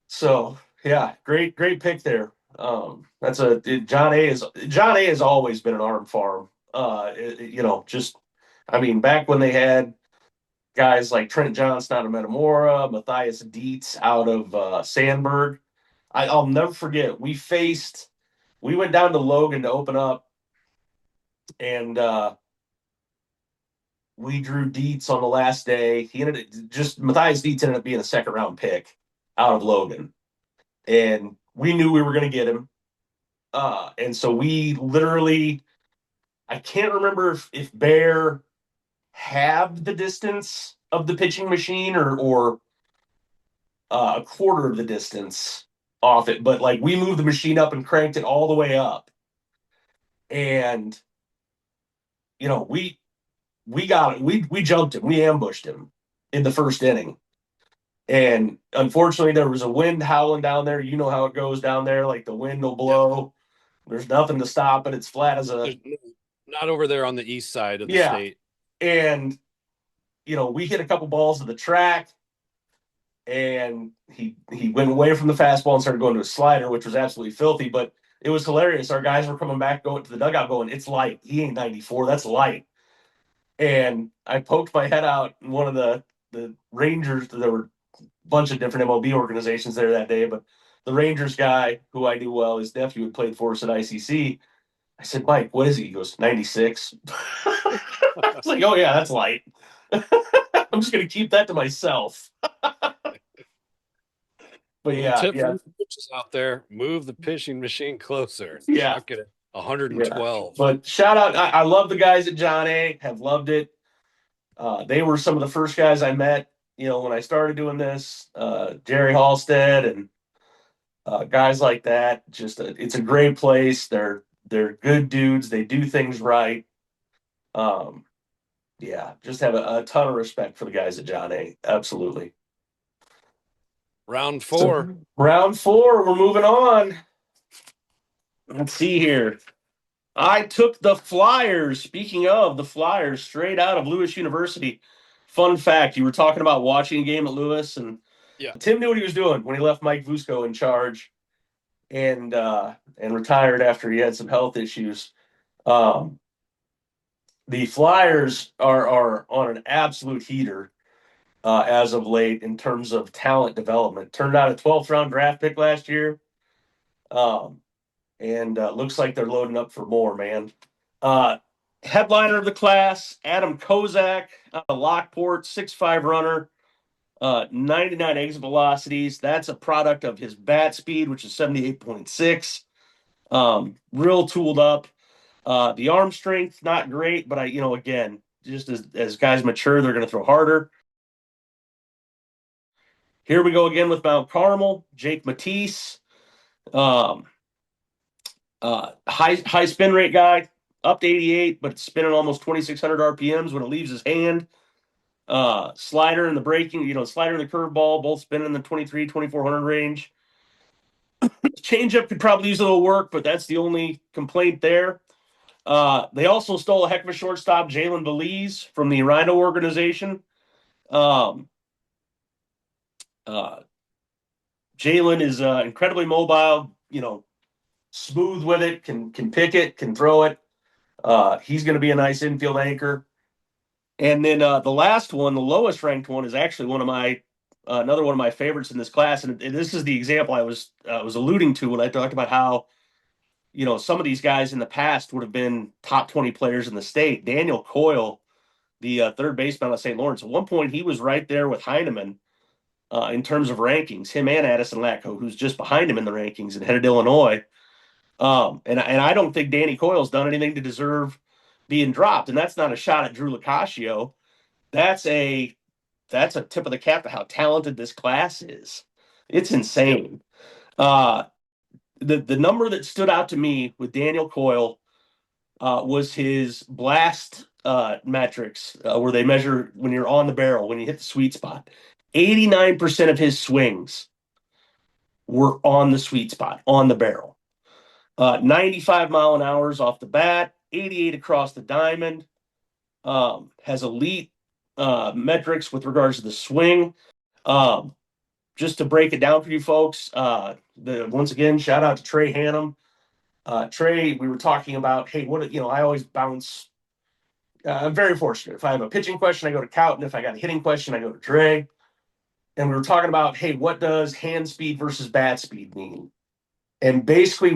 So, yeah, great pick there. John A has always been an arm farm. Back when they had guys like Trent Johnson out of Metamora, Matthias Dietz out of Sandburg. I'll never forget, we went down to Logan to open up, and we drew Dietz on the last day. Matthias Dietz ended up being a second-round pick out of Logan, and we knew we were going to get him. And so we literally, I can't remember if Bear halved the distance of the pitching machine or a quarter of the distance off it, but like we moved the machine up and cranked it all the way up, and we got it. We jumped him. We ambushed him, in the first inning. And unfortunately, there was a wind howling down there. You know how it goes down there. Like the wind will blow. There's nothing to stop it. It's flat as a. There's not over there on the east side of the Yeah. state. And, we hit a couple balls to the track. And he went away from the fastball and started going to a slider, which was absolutely filthy. But it was hilarious. Our guys were coming back, going to the dugout, going, "It's light. He ain't 94. That's light." And I poked my head out, and one of the Rangers, there were a bunch of different MLB organizations there that day, but the Rangers guy, who I knew well, his nephew had played for us at ICC. I said, "Mike, what is he?" He goes, 96. I was like, "Oh, yeah, that's light." I'm just going to keep that to myself. But yeah, tip for pitches out there: move the pitching machine closer. Yeah, Chuck it at 112. Yeah. But shout out! I love the guys at John A. Have loved it. They were some of the first guys I met. When I started doing this, Jerry Halstead and guys like that. It's a great place. They're good dudes. They do things right. Just have a ton of respect for the guys at John A. Absolutely. Round 4. Round 4. We're moving on. Let's see here. I took the Flyers. Speaking of the Flyers, straight out of Lewis University. Fun fact: you were talking about watching a game at Lewis, and Tim knew what he was doing when he left Mike Vusko in charge, and retired after he had some health issues. The Flyers are on an absolute heater as of late in terms of talent development. Turned out a 12th round draft pick last year, and looks like they're loading up for more, man. Headliner of the class, Adam Kozak, Lockport, 6'5" runner, 99 exit velocities. That's a product of his bat speed, which is 78.6. Real tooled up. The arm strength, not great, but again, just as guys mature, they're going to throw harder. Here we go again with Mount Carmel, Jake Matisse. High spin rate guy, up to 88, but it's spinning almost 2,600 RPMs when it leaves his hand. Slider and the breaking, slider and the curveball, both spinning in the 2,400 range. Changeup could probably use a little work, but that's the only complaint there. They also stole a heck of a shortstop, Jalen Belize, from the Rhino organization. Jalen is incredibly mobile, smooth with it, can pick it, can throw it. He's going to be a nice infield anchor. And then the last one, the lowest ranked one, is actually another one of my favorites in this class. And this is the example I was alluding to when I talked about how, some of these guys in the past would have been top 20 players in the state. Daniel Coyle, the third baseman of St. Lawrence, at one point he was right there with Heineman in terms of rankings. Him and Addison Latko, who's just behind him in the rankings and headed to Illinois. And I don't think Danny Coyle's done anything to deserve being dropped. And that's not a shot at Drew Locascio. That's a tip of the cap to how talented this class is. It's insane. The number that stood out to me with Daniel Coyle was his blast metrics, where they measure when you're on the barrel, when you hit the sweet spot. 89% of his swings were on the sweet spot, on the barrel. 95 mile an hour off the bat, 88 across the diamond. Has elite metrics with regards to the swing. Just to break it down for you folks, once again, shout out to Trey Hannum. Trey, we were talking about, hey, I always bounce. I'm very fortunate. If I have a pitching question, I go to Cowton. If I got a hitting question, I go to Trey. And we were talking about, hey, what does hand speed versus bat speed mean? And basically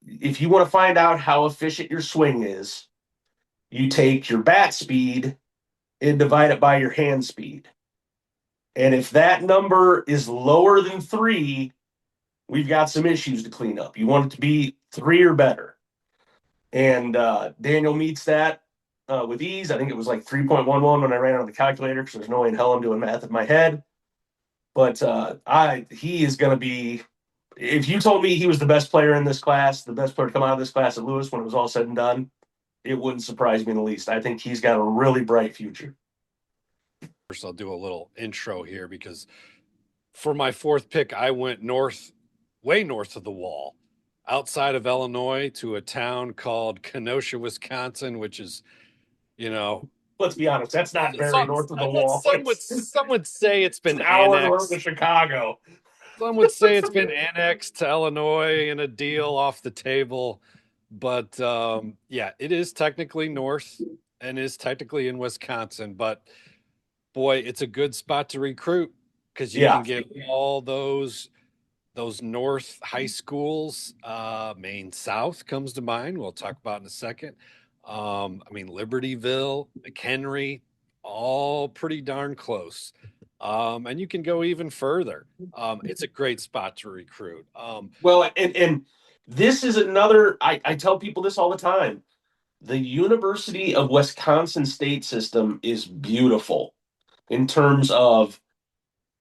if you want to find out how efficient your swing is, you take your bat speed and divide it by your hand speed. And if that number is lower than 3, we've got some issues to clean up. You want it to be 3 or better. And Daniel meets that with ease. I think it was like 3.11 when I ran on the calculator, because there's no way in hell I'm doing math in my head. But he is going to be, if you told me he was the best player in this class, the best player to come out of this class at Lewis when it was all said and done, it wouldn't surprise me in the least. I think he's got a really bright future. First, I'll do a little intro here because for my fourth pick, I went north, way north of the wall, outside of Illinois to a town called Kenosha, Wisconsin, which is, let's be honest, that's not very north of the wall. Some would say it's been an hour annexed. North of Chicago. Some would say it's been annexed to Illinois in a deal off the table. But yeah, it is technically north and is technically in Wisconsin. But boy, it's a good spot to recruit because you can get all those north high schools. Maine South comes to mind. We'll talk about in a second. Libertyville, McHenry, all pretty darn close. And you can go even further. It's a great spot to recruit. Well, and this is another, I tell people this all the time. The University of Wisconsin state system is beautiful in terms of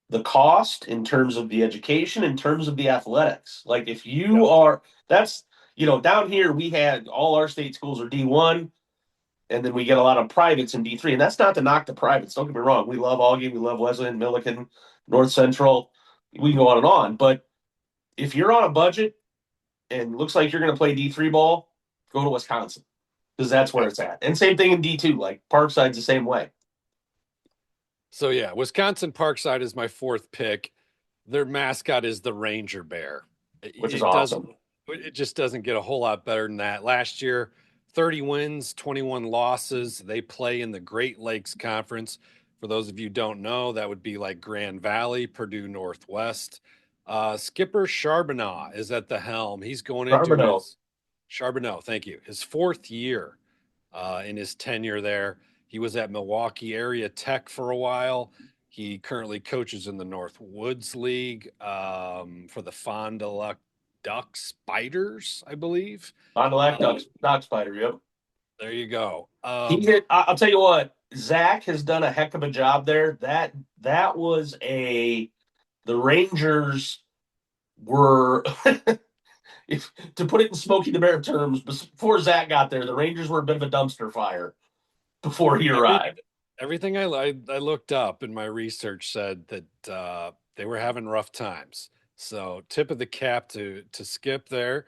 the cost, in terms of the education, in terms of the athletics. Like if you are, that's, down here we had all our state schools are D1, and then we get a lot of privates in D3. And that's not to knock the privates. Don't get me wrong. We love Augie, we love Wesleyan, Milliken, North Central. We can go on and on. But if you're on a budget and looks like you're going to play D3 ball, go to Wisconsin because that's where it's at. And same thing in D2. Like Parkside's the same way. So yeah, Wisconsin Parkside is my fourth pick. Their mascot is the Ranger Bear, which is awesome. It just doesn't get a whole lot better than that. Last year, 30 wins, 21 losses. They play in the Great Lakes Conference. For those of you who don't know, that would be like Grand Valley, Purdue Northwest. Skipper Charbonneau is at the helm. He's going into Charbonneau, thank you. His fourth year in his tenure there. He was at Milwaukee Area Tech for a while. He currently coaches in the North Woods League for the Fond du Lac Duck Spiders, I believe. Fond du Lac Duck Spider, yep. There you go. I'll tell you what, Zach has done a heck of a job there. That was the Rangers were, to put it in Smokey the Bear terms, before Zach got there, the Rangers were a bit of a dumpster fire before he arrived. Everything I looked up in my research said that they were having rough times. So tip of the cap to Skip there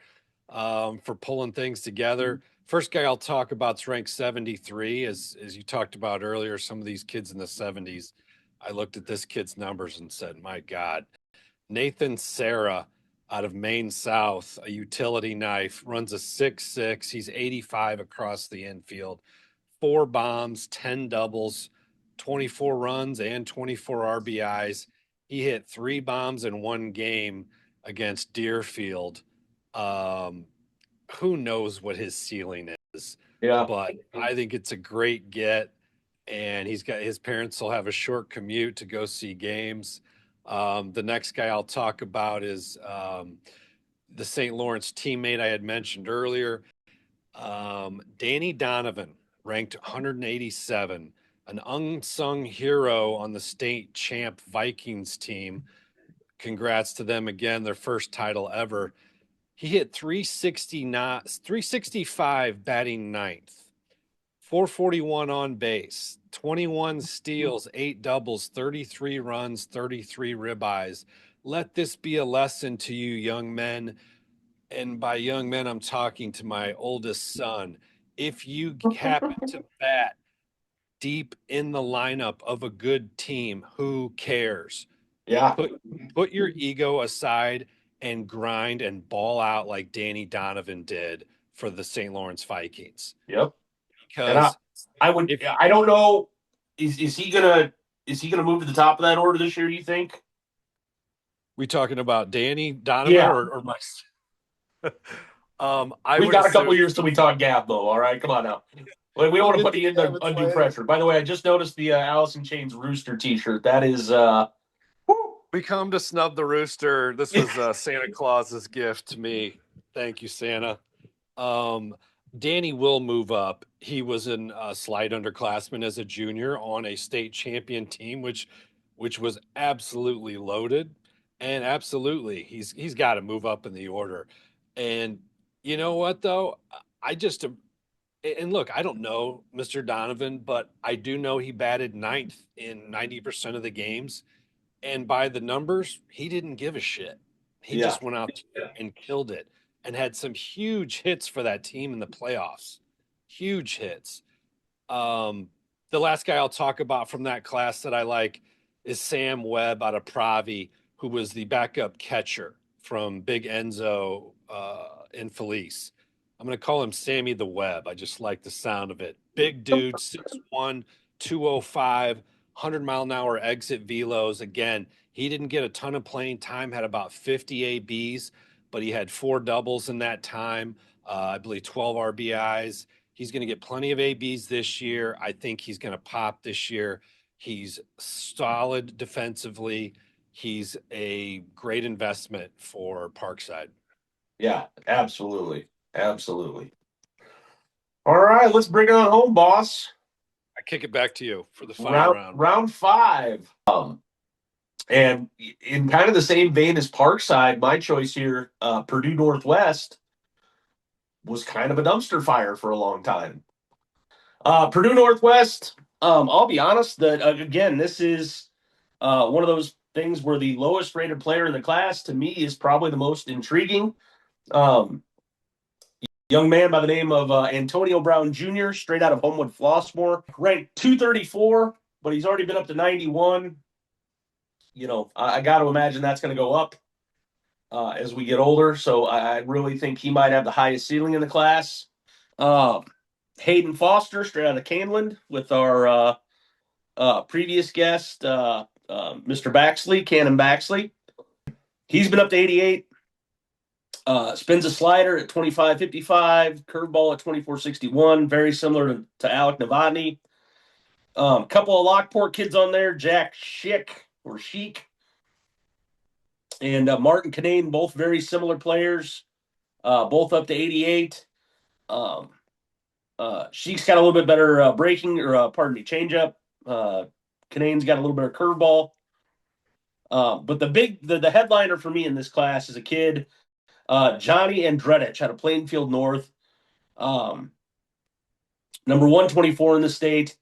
for pulling things together. First guy I'll talk about is ranked 73. As you talked about earlier, some of these kids in the 70s, I looked at this kid's numbers and said, my God. Nathan Serra out of Maine South, a utility knife, runs a 6'6". He's 85 across the infield. 4 bombs, 10 doubles, 24 runs, and 24 RBIs. He hit 3 bombs in one game against Deerfield. Who knows what his ceiling is? Yeah. But I think it's a great get, and his parents will have a short commute to go see games. The next guy I'll talk about is the St. Lawrence teammate I had mentioned earlier, Danny Donovan. Ranked 187, an unsung hero on the state champ Vikings team. Congrats to them again, their first title ever. He hit 365 batting ninth, 441 on base, 21 steals, 8 doubles, 33 runs, 33 ribeyes. Let this be a lesson to you young men. And by young men, I'm talking to my oldest son. If you happen to bat deep in the lineup of a good team, who cares? Yeah. Put your ego aside and grind and ball out like Danny Donovan did for the St. Lawrence Vikings. Yep. Because I don't know, is he gonna move to the top of that order this year, do you think? We talking about Danny Donovan or my We've got a couple years till we talk Gab, though. All right, come on now. We don't want to put you into undue pressure. By the way, I just noticed the Allison Chains Rooster T-shirt. That is, we come to snub the Rooster. This was Santa Claus's gift to me. Thank you, Santa. Danny will move up. He was in a slide underclassman as a junior on a state champion team, which was absolutely loaded, and absolutely he's got to move up in the order. And you know what, though? And look, I don't know Mr. Donovan, but I do know he batted ninth in 90% of the games. And by the numbers, he didn't give a shit. He Yeah. just went out and killed it and had some huge hits for that team in the playoffs. Huge hits. The last guy I'll talk about from that class that I like is Sam Webb out of Pravi, who was the backup catcher from Big Enzo in Felice. I'm going to call him Sammy the Webb. I just like the sound of it. Big dude, 6'1", 205, 100-mile-an-hour exit velos. Again, he didn't get a ton of playing time, had about 50 ABs, but he had 4 doubles in that time. I believe 12 RBIs. He's going to get plenty of ABs this year. I think he's going to pop this year. He's solid defensively. He's a great investment for Parkside. Yeah, absolutely. Absolutely. All right, let's bring it on home, boss. I kick it back to you for the final round. Round 5. And in kind of the same vein as Parkside, my choice here, Purdue Northwest, was kind of a dumpster fire for a long time. Purdue Northwest, I'll be honest that, again, this is one of those things where the lowest rated player in the class, to me, is probably the most intriguing. Young man by the name of Antonio Brown Jr., straight out of Homewood Flossmoor, ranked 234, but he's already been up to 91. You know, I got to imagine that's going to go up as we get older. So I really think he might have the highest ceiling in the class. Hayden Foster, straight out of Caneland, with our previous guest, Mr. Baxley, Cannon Baxley. He's been up to 88. Spins a slider at 25.55, curveball at 24.61, very similar to Alec Novotny. Couple of Lockport kids on there, Jack Schick or Sheik and Martin Canane, both very similar players, both up to 88. Sheik's got a little bit better breaking, or changeup. Canane's got a little bit of curveball. But the headliner for me in this class is a kid, Johnny Andretich out of Plainfield North, number 124 in the state.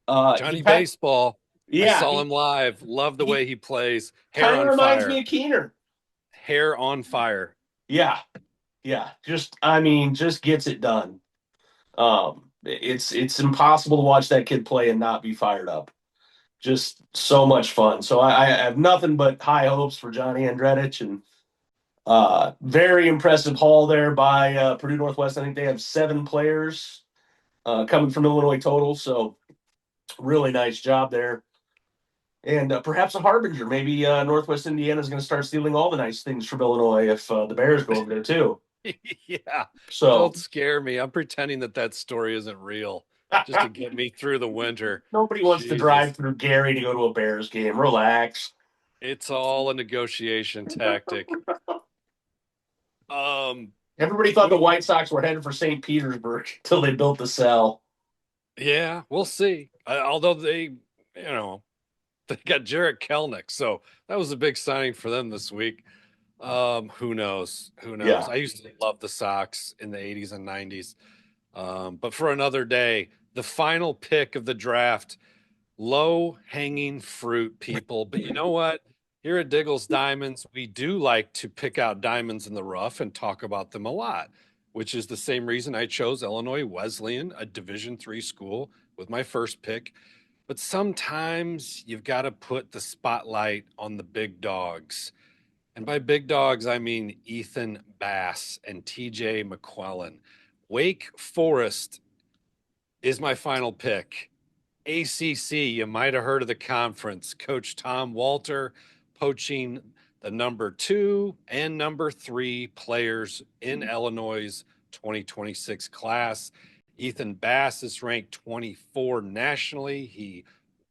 Johnny Baseball. Yeah, I saw him live. Love the way he plays. Hair on fire. Reminds me of Keener. Hair on fire. Yeah. Just gets it done. It's impossible to watch that kid play and not be fired up. Just so much fun. So I have nothing but high hopes for Johnny Andretich, and very impressive haul there by Purdue Northwest. I think they have 7 players coming from Illinois total. So really nice job there. And perhaps a harbinger. Maybe Northwest Indiana is going to start stealing all the nice things from Illinois if the Bears go over there too. Yeah. So don't scare me. I'm pretending that story isn't real, just to get me through the winter. Nobody wants to drive through Gary to go to a Bears game. Relax. It's all a negotiation tactic. Everybody thought the White Sox were headed for St. Petersburg until they built the cell. Yeah, we'll see. Although they got Jarrett Kelnick, so that was a big signing for them this week. Who knows? Yeah. I used to love the Sox in the 80s and 90s. But for another day, the final pick of the draft, low-hanging fruit, people. But you know what? Here at Diggle's Diamonds, we do like to pick out diamonds in the rough and talk about them a lot, which is the same reason I chose Illinois Wesleyan, a Division III school, with my first pick. But sometimes you've got to put the spotlight on the big dogs. And by big dogs, I mean Ethan Bass and TJ McClellan. Wake Forest is my final pick. ACC, you might have heard of the conference. Coach Tom Walter poaching the number 2 and number 3 players in Illinois' 2026 class. Ethan Bass is ranked 24 nationally. He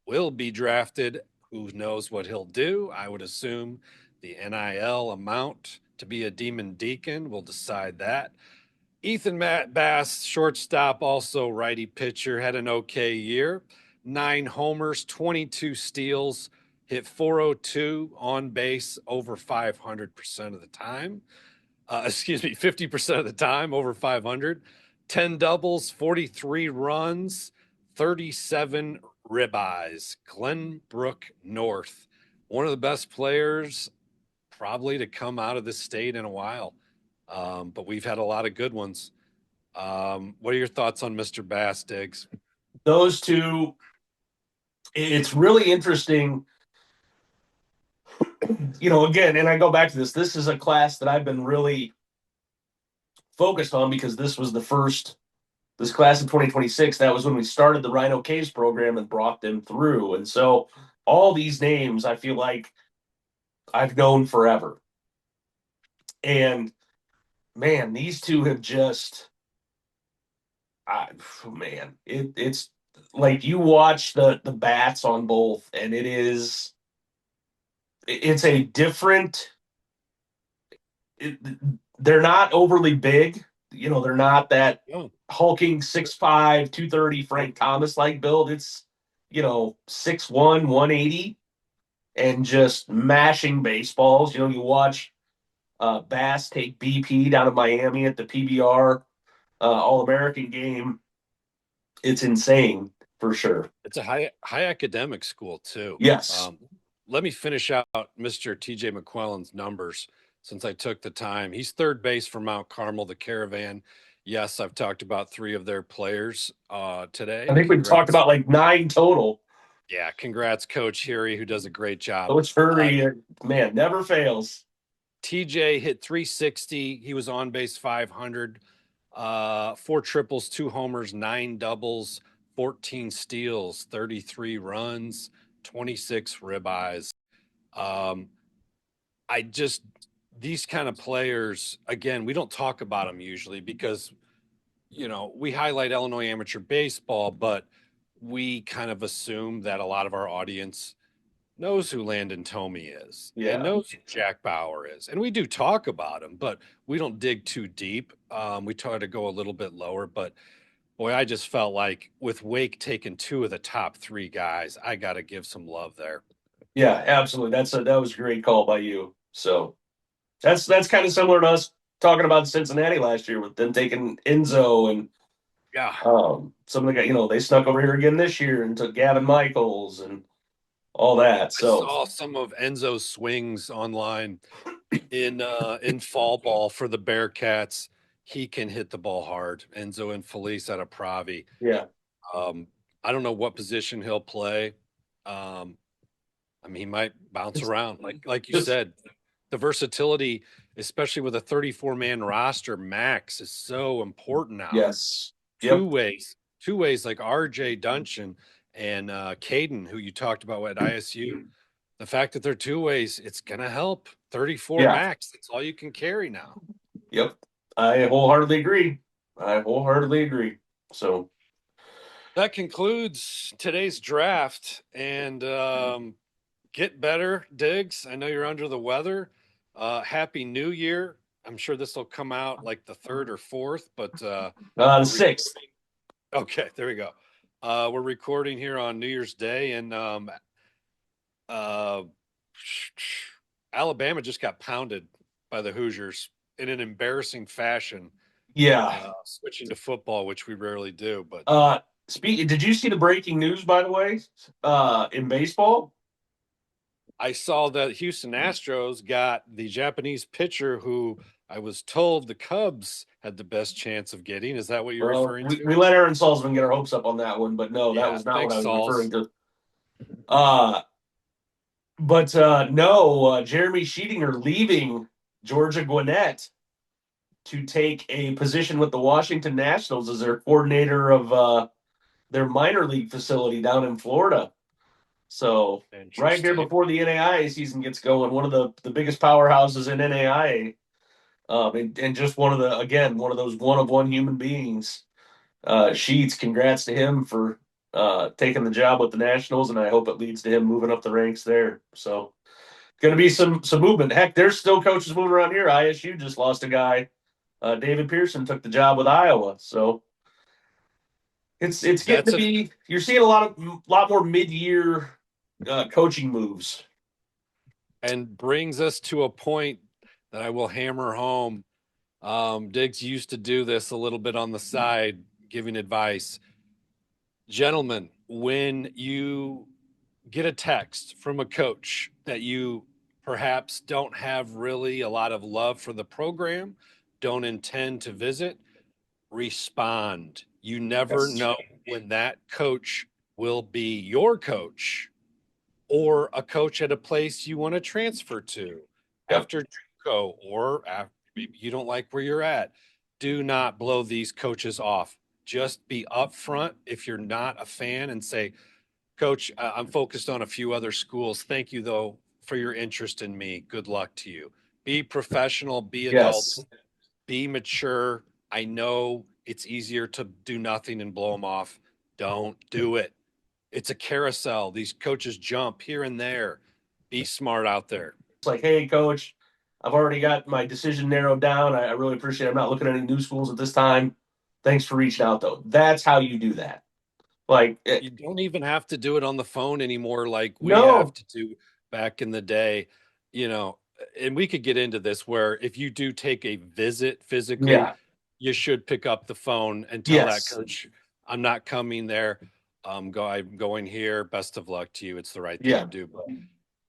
will be drafted. Who knows what he'll do? I would assume the NIL amount to be a Demon Deacon will decide that. Ethan Bass, shortstop, also righty pitcher, had an okay year. 9 homers, 22 steals, hit 402 on base over 500% of the time. 50% of the time, over 500. 10 doubles, 43 runs, 37 ribeyes. Glenbrook North, one of the best players probably to come out of this state in a while. But we've had a lot of good ones. What are your thoughts on Mr. Bass, Diggs? Those two, it's really interesting. Again, and I go back to this. This is a class that I've been really focused on because this class of 2026, that was when we started the Rhino Caves program and brought them through. And so all these names, I feel like I've known forever. And man, these two have just, it's like you watch the bats on both, and it's a different. They're not overly big. They're not that hulking 6'5", 230 Frank Thomas like build. It's 6'1", 180, and just mashing baseballs. You watch Bass take BP down in Miami at the PBR All-American game. It's insane for sure. It's a high academic school too. Yes. Let me finish out Mr. TJ McClellan's numbers since I took the time. He's third base for Mount Carmel, the Caravan. Yes, I've talked about 3 of their players today. I think we've talked about like 9 total. Yeah, congrats, Coach Hurry, who does a great job. Coach Hurry, man, never fails. TJ hit 360. He was on base 500. 4 triples, 2 homers, 9 doubles, 14 steals, 33 runs, 26 ribeyes. These kind of players, again, we don't talk about them usually because, we highlight Illinois amateur baseball, but we kind of assume that a lot of our audience knows who Landon Tomey is and knows who Jack Bauer is. And we do talk about him, but we don't dig too deep. We try to go a little bit lower, but boy, I just felt like with Wake taking 2 of the top 3 guys, I got to give some love there. Yeah, absolutely. That was a great call by you. So that's kind of similar to us talking about Cincinnati last year with them taking Enzo and some of the guys, they snuck over here again this year and took Gavin Michaels and all that. So I saw some of Enzo's swings online in fall ball for the Bearcats. He can hit the ball hard. Enzo and Felice out of Pravi. Yeah. I don't know what position he'll play. He might bounce around, like you said. The versatility, especially with a 34-man roster max, is so important now. Yes. Two ways like RJ Duncan and Caden, who you talked about at ISU. The fact that they're 2 ways, it's going to help. 34 max, that's all you can carry now. Yep. I wholeheartedly agree. So that concludes today's draft. And get better, Diggs. I know you're under the weather. Happy New Year. I'm sure this will come out like the 3rd or 4th, but the 6th. Okay, there we go. We're recording here on New Year's Day, and Alabama just got pounded by the Hoosiers in an embarrassing fashion. Yeah. Switching to football, which we rarely do. But did you see the breaking news, by the way, in baseball? I saw that Houston Astros got the Japanese pitcher who I was told the Cubs had the best chance of getting. Is that what you're referring to? We let Aaron Salzman get our hopes up on that one, but no, that was not what I was referring to. No, Jeremy Sheetinger leaving Georgia Gwinnett to take a position with the Washington Nationals as their coordinator of their minor league facility down in Florida. So right here before the NAIA season gets going, one of the biggest powerhouses in NAIA, and just one of those one-of-one human beings. Sheets, congrats to him for taking the job with the Nationals, and I hope it leads to him moving up the ranks there. So going to be some movement. Heck, there's still coaches moving around here. ISU just lost a guy. David Pearson took the job with Iowa. So it's getting to be, you're seeing a lot more mid-year coaching moves. And brings us to a point that I will hammer home. Diggs used to do this a little bit on the side, giving advice. Gentlemen, when you get a text from a coach that you perhaps don't have really a lot of love for the program, don't intend to visit, respond. You never know when that coach will be your coach or a coach at a place you want to transfer to after JUCO, or after, maybe you don't like where you're at. Do not blow these coaches off. Just be upfront if you're not a fan and say, Coach, I'm focused on a few other schools. Thank you, though, for your interest in me. Good luck to you. Be professional, be adults, be mature. I know it's easier to do nothing and blow them off. Don't do it. It's a carousel. These coaches jump here and there. Be smart out there. It's like, hey, coach, I've already got my decision narrowed down. I really appreciate it. I'm not looking at any new schools at this time. Thanks for reaching out, though. That's how you do that. Like, you don't even have to do it on the phone anymore like we No. have to do back in the day, you know, and we could get into this where if you do take a visit physically, Yeah. you should pick up the phone and tell that coach, I'm not coming there. I'm going here. Best of luck to you. It's the right thing to do. But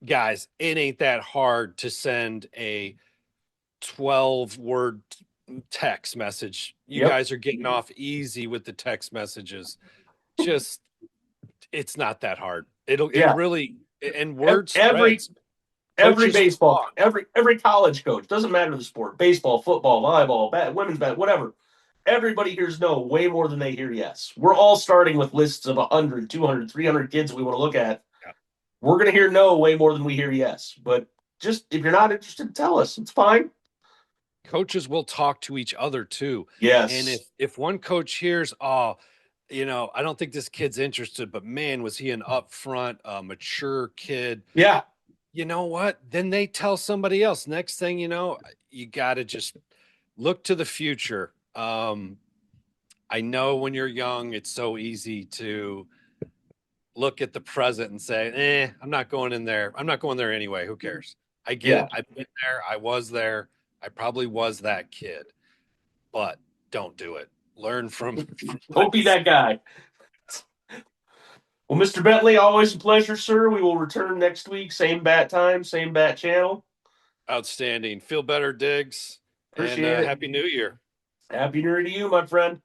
guys, it ain't that hard to send a 12-word text message. You guys are getting off easy with the text messages. Just, it's not that hard. It really, and words spreads. Every baseball, every college coach, doesn't matter the sport, baseball, football, volleyball, women's bat, whatever. Everybody hears no way more than they hear yes. We're all starting with lists of 100, 200, 300 kids we want to look at. Yeah. We're going to hear no way more than we hear yes. But just if you're not interested, tell us. It's fine. Coaches will talk to each other too. Yes. And if one coach hears, oh, you know, I don't think this kid's interested, but man, was he an upfront, mature kid? Yeah. You know what? Then they tell somebody else. Next thing you know, you got to just look to the future. I know when you're young, it's so easy to look at the present and say, I'm not going in there. I'm not going there anyway. Who cares? I get it. I've been there. I was there. I probably was that kid, but don't do it. Learn from don't be that guy. Well, Mr. Bentley, always a pleasure, sir. We will return next week. Same bat time, same bat channel. Outstanding. Feel better, Diggs. Appreciate it. Happy New Year. Happy New Year to you, my friend.